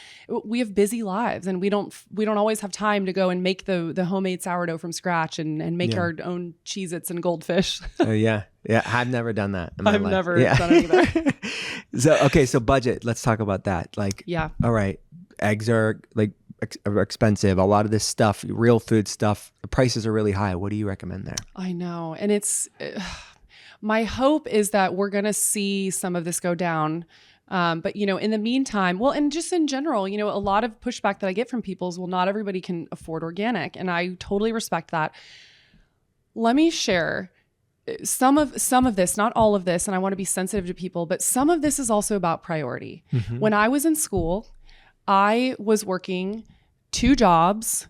We have busy lives and we don't always have time to go and make the homemade sourdough from scratch and make our own Cheez-Its and goldfish. Yeah. I've never done that in my life. I've never done it either. So budget, let's talk about that. All right. Eggs are are expensive. A lot of this stuff, real food stuff, the prices are really high. What do you recommend there? I know. And it's, my hope is that we're going to see some of this go down. But, in the meantime, and just in general, a lot of pushback that I get from people is, well, not everybody can afford organic. And I totally respect that. Let me share some of this, not all of this. And I want to be sensitive to people, but some of this is also about priority. When I was in school, I was working 2 jobs.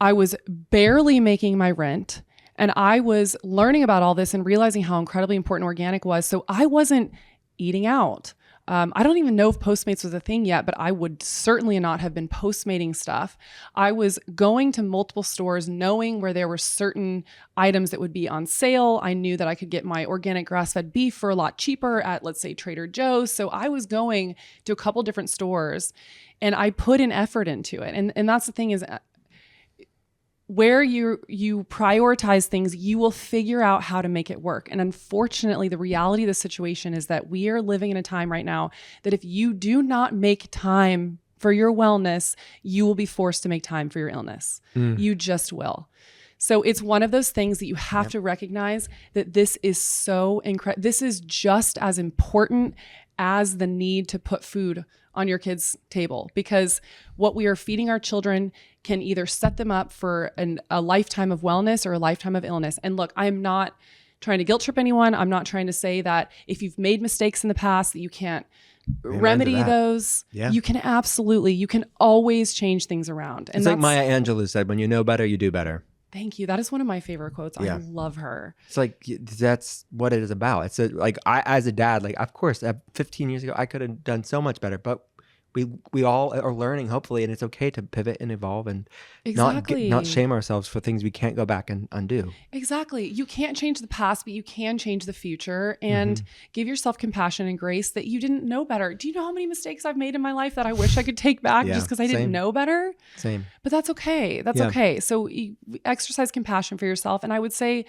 I was barely making my rent. And I was learning about all this and realizing how incredibly important organic was. So I wasn't eating out. I don't even know if Postmates was a thing yet, but I would certainly not have been Postmating stuff. I was going to multiple stores knowing where there were certain items that would be on sale. I knew that I could get my organic grass-fed beef for a lot cheaper at, let's say, Trader Joe's. So I was going to a couple different stores and I put an effort into it. And that's the thing is, where you prioritize things, you will figure out how to make it work. And unfortunately, the reality of the situation is that we are living in a time right now that if you do not make time for your wellness, you will be forced to make time for your illness. You just will. So it's one of those things that you have to recognize that this is so incredible. This is just as important as the need to put food on your kids' table, because what we are feeding our children can either set them up for a lifetime of wellness or a lifetime of illness. And look, I'm not trying to guilt trip anyone. I'm not trying to say that if you've made mistakes in the past that you can't Amen to remedy that. those. Yeah. You can always change things around. And It's like Maya Angelou said, when you know better, you do better. Thank you. That is one of my favorite quotes. Yeah. I love her. It's like, that's what it is about. It's like, I, as a dad, like, of course, 15 years ago, I could have done so much better, but we all are learning, hopefully, and it's okay to pivot and evolve and not shame ourselves for things we can't go back and undo. Exactly. You can't change the past, but you can change the future, and give yourself compassion and grace that you didn't know better. Do you know how many mistakes I've made in my life that I wish I could take back just because I didn't know better? Same. But that's okay. That's okay. So you exercise compassion for yourself. And I would say,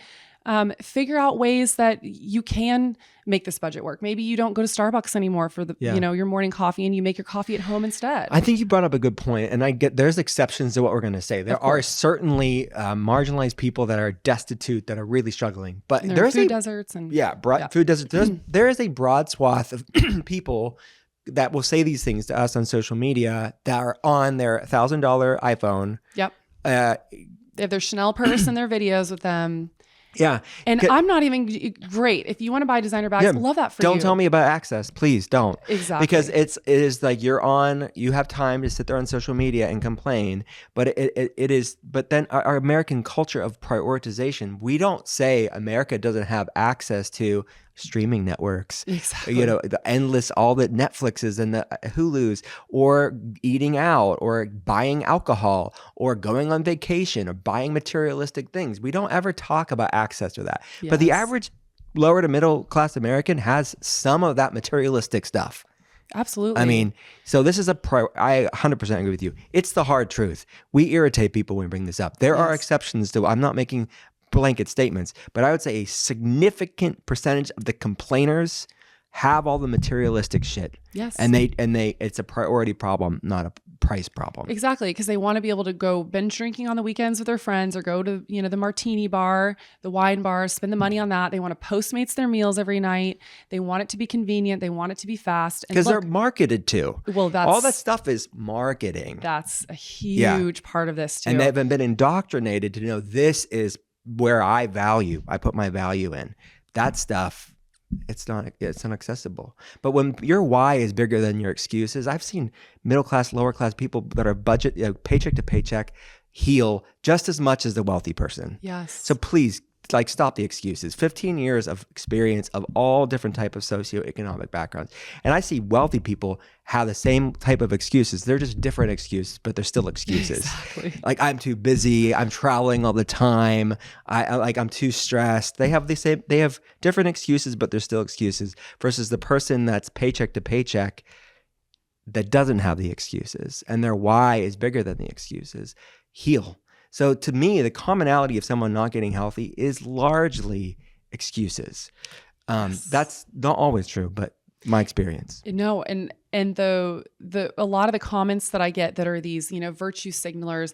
figure out ways that you can make this budget work. Maybe you don't go to Starbucks anymore for your morning coffee, and you make your coffee at home instead. I think you brought up a good point, and there's exceptions to what we're going to say. There are certainly marginalized people that are destitute, that are really struggling, but there's food deserts and food deserts. There is a broad swath of people that will say these things to us on social media that are on their $1,000 iPhone. Yep. They have their Chanel purse in their videos with them. Yeah. And I'm not even great. If you want to buy designer bags, love that for you. Don't tell me about access. Please don't. Exactly. Because it is like you have time to sit there on social media and complain, but it is, but then our American culture of prioritization, we don't say America doesn't have access to streaming networks, exactly. The endless, all the Netflixes and the Hulus, or eating out, or buying alcohol, or going on vacation, or buying materialistic things. We don't ever talk about access to that. Yes. But the average lower to middle class American has some of that materialistic stuff. Absolutely. I mean, so this is I 100% agree with you. It's the hard truth. We irritate people when we bring this up. There are exceptions to, I'm not making blanket statements, but I would say a significant percentage of the complainers have all the materialistic shit. Yes. And it's a priority problem, not a price problem. Exactly. Because they want to be able to go binge drinking on the weekends with their friends, or go to, the martini bar, the wine bar, spend the money on that. They want to Postmates their meals every night. They want it to be convenient. They want it to be fast. Because they're marketed to. Well, all that stuff is marketing. That's a huge part of this too. And they've been indoctrinated to know this is where I put my value in. That stuff, it's inaccessible. But when your why is bigger than your excuses, I've seen middle class, lower class people that are budget, paycheck to paycheck, heal just as much as the wealthy person. Yes. So please, stop the excuses. 15 years of experience of all different type of socioeconomic backgrounds. And I see wealthy people have the same type of excuses. They're just different excuses, but they're still excuses. Exactly. Like, I'm too busy. I'm traveling all the time. I'm too stressed. They have different excuses, but they're still excuses, versus the person that's paycheck to paycheck that doesn't have the excuses, and their why is bigger than the excuses. Heal. So to me, the commonality of someone not getting healthy is largely excuses. That's not always true, but my experience. No, and the a lot of the comments that I get that are these, virtue signalers,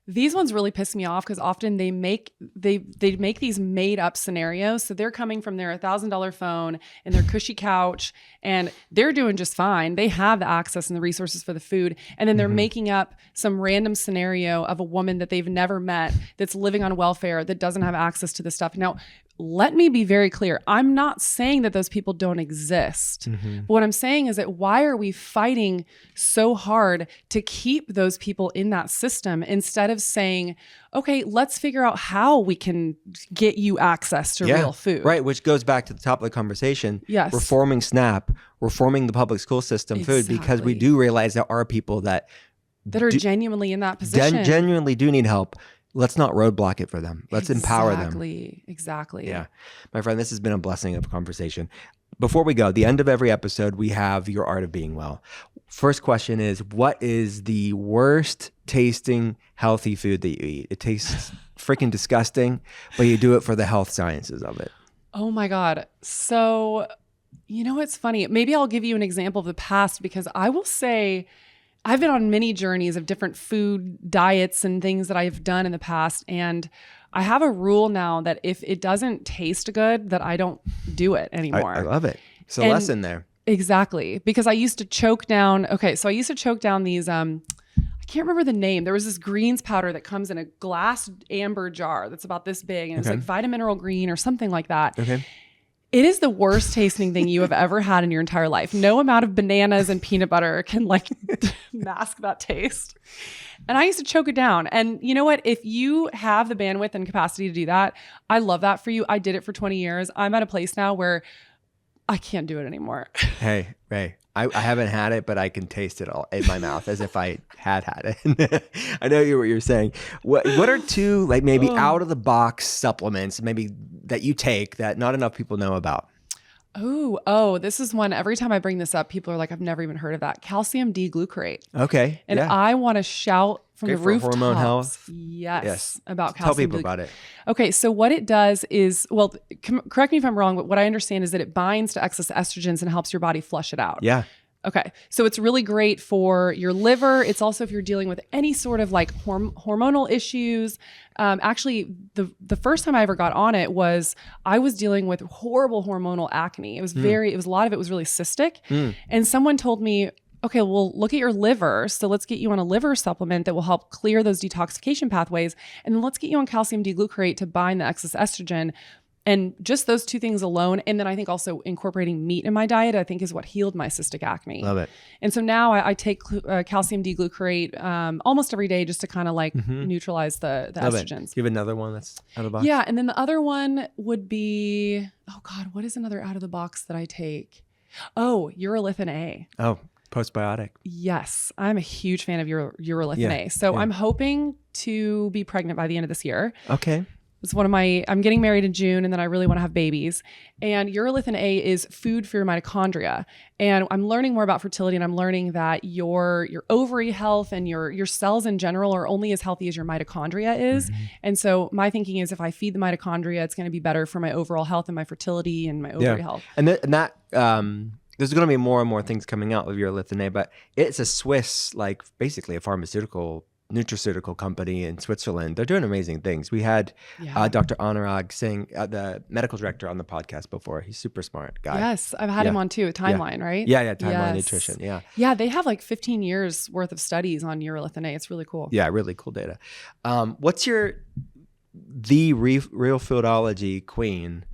these ones really piss me off, because often they make these made up scenarios. So they're coming from their $1,000 phone and their cushy couch, and they're doing just fine. They have the access and the resources for the food. And then they're making up some random scenario of a woman that they've never met that's living on welfare, that doesn't have access to this stuff. Now, let me be very clear. I'm not saying that those people don't exist. But what I'm saying is that, why are we fighting so hard to keep those people in that system, instead of saying, okay, let's figure out how we can get you access to real food. Right, which goes back to the top of the conversation. Yes. Reforming SNAP, reforming the public school system, food, because we do realize there are people that are genuinely in that position. Genuinely do need help. Let's not roadblock it for them. Let's empower them. Exactly. Yeah. My friend, this has been a blessing of conversation. Before we go, at the end of every episode, we have your art of being well. First question is, what is the worst tasting healthy food that you eat? It tastes freaking disgusting, but you do it for the health sciences of it. Oh my God. So, it's funny. Maybe I'll give you an example of the past, because I will say, I've been on many journeys of different food diets and things that I've done in the past. And I have a rule now that if it doesn't taste good, that I don't do it anymore. I love it. It's a lesson there. Exactly. Because I used to choke down. Okay. So I used to choke down these, I can't remember the name. There was this greens powder that comes in a glass amber jar that's about this big, and it's like Vitamineral Green or something like that. Okay. It is the worst tasting thing you have ever had in your entire life. No amount of bananas and peanut butter can like mask that taste. And I used to choke it down. And you know what? If you have the bandwidth and capacity to do that, I love that for you. I did it for 20 years. I'm at a place now where I can't do it anymore. Hey, Ray, I haven't had it, but I can taste it all in my mouth as if I had it. I know what you're saying. What are two like maybe out of the box supplements maybe that you take that not enough people know about? This is one. Every time I bring this up, people are like, I've never even heard of that. Calcium D-glucarate. Okay. And I want to shout from Great the for rooftops. hormone health. Yes. About calcium. Tell people about it. Okay. So what it does is, well, correct me if I'm wrong, but what I understand is that it binds to excess estrogens and helps your body flush it out. Yeah. Okay. So it's really great for your liver. It's also if you're dealing with any sort of like hormonal issues. Actually, the first time I ever got on it was I was dealing with horrible hormonal acne. It was a lot of it was really cystic. And someone told me, okay, well, look at your liver. So let's get you on a liver supplement that will help clear those detoxification pathways. And then let's get you on calcium D-glucarate to bind the excess estrogen. And just those two things alone. And then I think also incorporating meat in my diet, I think is what healed my cystic acne. Love it. And so now I take calcium D-glucarate almost every day just to kind of like neutralize the estrogens. You have another one that's out of the box? Yeah. And then the other one would be, oh God, what is another out of the box that I take? Oh, urolithin A. Oh, postbiotic. Yes. I'm a huge fan of urolithin A. So I'm hoping to be pregnant by the end of this year. Okay. It's I'm getting married in June and then I really want to have babies. And urolithin A is food for your mitochondria. And I'm learning more about fertility and I'm learning that your ovary health and your cells in general are only as healthy as your mitochondria is. And so my thinking is if I feed the mitochondria, it's going to be better for my overall health and my fertility and my ovary health. And that there's going to be more and more things coming out with urolithin A, but it's a Swiss, like basically a pharmaceutical nutraceutical company in Switzerland. They're doing amazing things. We had Dr. Anurag Singh, the medical director, on the podcast before. He's super smart guy. Yes, I've had him on too. Timeline, right? Yeah, Timeline Nutrition. Yeah. Yeah, they have like 15 years worth of studies on urolithin A. It's really cool. Yeah, really cool data. What's the Realfoodology queen?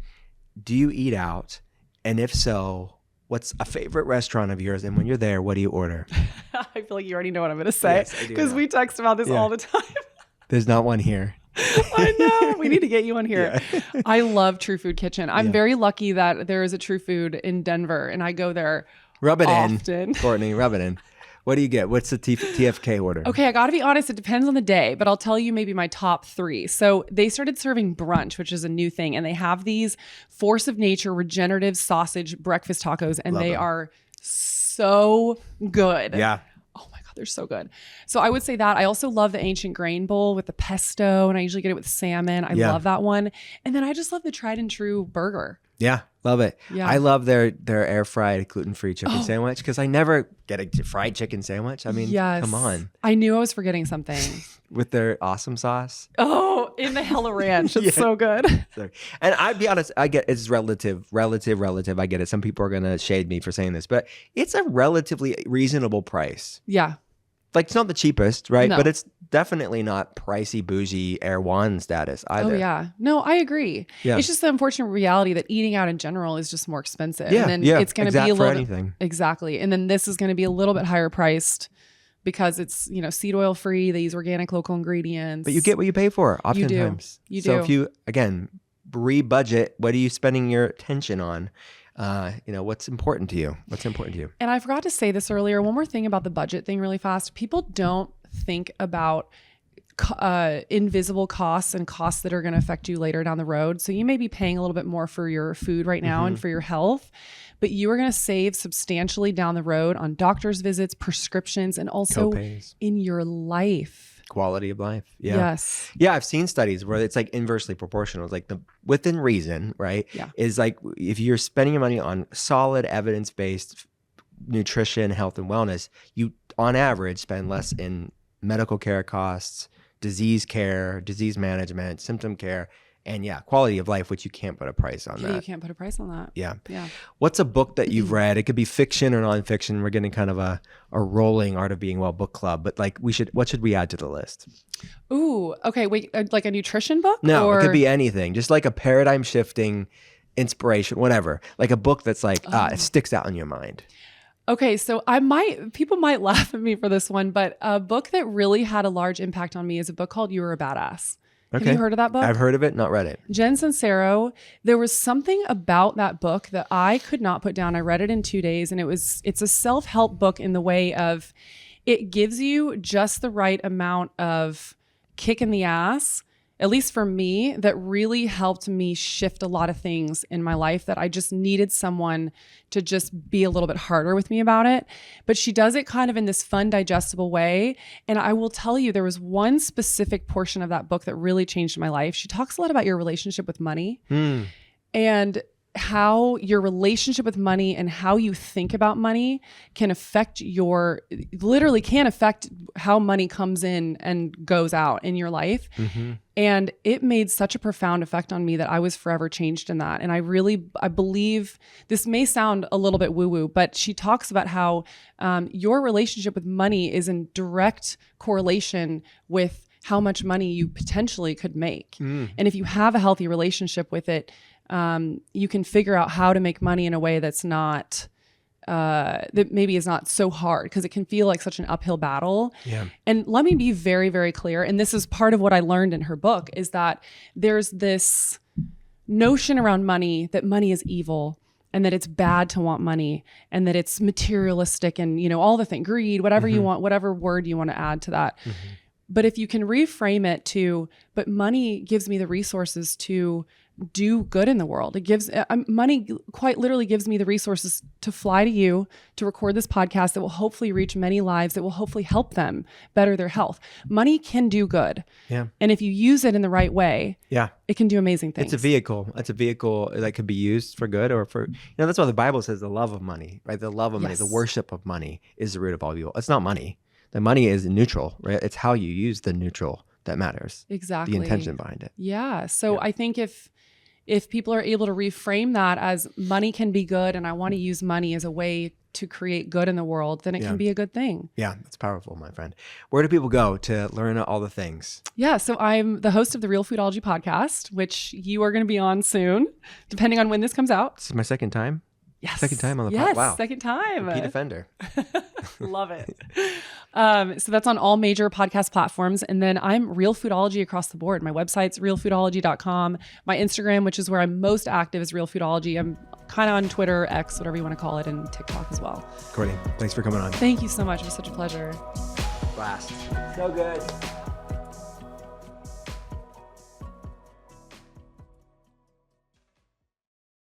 Do you eat out? And if so, what's a favorite restaurant of yours? And when you're there, what do you order? I feel like you already know what I'm going to say because we text about this all the time. There's not one here. I know. We need to get you on here. Yeah. I love True Food Kitchen. I'm very lucky that there is a True Food in Denver and I go there often. In, Courtney, rub it in. What do you get? What's the TFK order? Okay, I got to be honest. It depends on the day, but I'll tell you maybe my top 3. So they started serving brunch, which is a new thing. And they have these Force of Nature regenerative sausage breakfast tacos. And they are so good. Yeah. Oh my God, they're so good. So I would say that. I also love the Ancient Grain Bowl with the pesto. And I usually get it with salmon. I love that one. And then I just love the tried and true burger. Yeah, love it. Yeah. I love their air fried gluten-free chicken sandwich because I never get a fried chicken sandwich. I mean, come on. I knew I was forgetting something. With their awesome sauce. Oh, in the Hella Ranch. It's so good. And I'd be honest, I get it's relative. I get it. Some people are going to shade me for saying this, but it's a relatively reasonable price. Yeah. Like it's not the cheapest, right? No. But it's definitely not pricey, bougie Air One status either. Oh yeah. No, I agree. Yeah. It's just the unfortunate reality that eating out in general is just more expensive. Yeah. And then it's going to be a little anything. Exactly. And then this is going to be a little bit higher priced because it's, seed oil free. They use organic local ingredients. But you get what you pay for oftentimes. You do. So if you, again, re-budget, what are you spending your attention on? What's important to you? And I forgot to say this earlier. One more thing about the budget thing really fast. People don't think about invisible costs and costs that are going to affect you later down the road. So you may be paying a little bit more for your food right now and for your health, but you are going to save substantially down the road on doctor's visits, prescriptions, and also co-pays in your life. Quality of life. Yeah. Yes. Yeah. I've seen studies where it's like inversely proportional. It's like within reason, right? Yeah. Is like if you're spending your money on solid evidence-based nutrition, health, and wellness, you on average spend less in medical care costs, disease care, disease management, symptom care, and quality of life, which you can't put a price on that. You can't put a price on that. Yeah. Yeah. What's a book that you've read? It could be fiction or nonfiction. We're getting kind of a rolling Art of Being Well book club, but like what should we add to the list? Ooh, okay. Wait, like a nutrition book? No, it could be anything. Just like a paradigm shifting inspiration, whatever, like a book that's like, it sticks out in your mind. Okay, so people might laugh at me for this one, but a book that really had a large impact on me is a book called You Were a Badass. Okay. Have you heard of that book? I've heard of it, not read it. Jen Sincero, there was something about that book that I could not put down. I read it in 2 days, and it's a self-help book in the way of it gives you just the right amount of kick in the ass, at least for me, that really helped me shift a lot of things in my life that I just needed someone to just be a little bit harder with me about it. But she does it kind of in this fun, digestible way. And I will tell you, there was one specific portion of that book that really changed my life. She talks a lot about your relationship with money and how your relationship with money and how you think about money can affect how money comes in and goes out in your life. And it made such a profound effect on me that I was forever changed in that. And I believe, this may sound a little bit woo-woo, but she talks about how your relationship with money is in direct correlation with how much money you potentially could make. And if you have a healthy relationship with it, you can figure out how to make money in a way that's not, that maybe is not so hard, because it can feel like such an uphill battle. Yeah. And let me be very, very clear. And this is part of what I learned in her book, is that there's this notion around money that money is evil and that it's bad to want money and that it's materialistic and, all the things, greed, whatever you want, whatever word you want to add to that. But if you can reframe it to, but money gives me the resources to do good in the world. It gives money quite literally gives me the resources to fly to you, to record this podcast that will hopefully reach many lives, that will hopefully help them better their health. Money can do good. Yeah. And if you use it in the right way, it can do amazing things. It's a vehicle. It's a vehicle that could be used for good or for, that's why the Bible says the love of money, right? The love of money, the worship of money is the root of all evil. It's not money. The money is neutral, right? It's how you use the neutral that matters. Exactly. The intention behind it. Yeah. So I think if people are able to reframe that as money can be good and I want to use money as a way to create good in the world, then it can be a good thing. Yeah, that's powerful, my friend. Where do people go to learn all the things? Yeah, so I'm the host of the Realfoodology podcast, which you are going to be on soon, depending on when this comes out. This is my second time? Yes. Second time on the podcast. Yes, wow. Second time. Repeat offender. Love it. So that's on all major podcast platforms. And then I'm Realfoodology across the board. My website's realfoodology.com. My Instagram, which is where I'm most active, is Realfoodology. I'm kind of on Twitter, X, whatever you want to call it, and TikTok as well. Courtney, thanks for coming on. Thank you so much. It was such a pleasure. Blast. So good.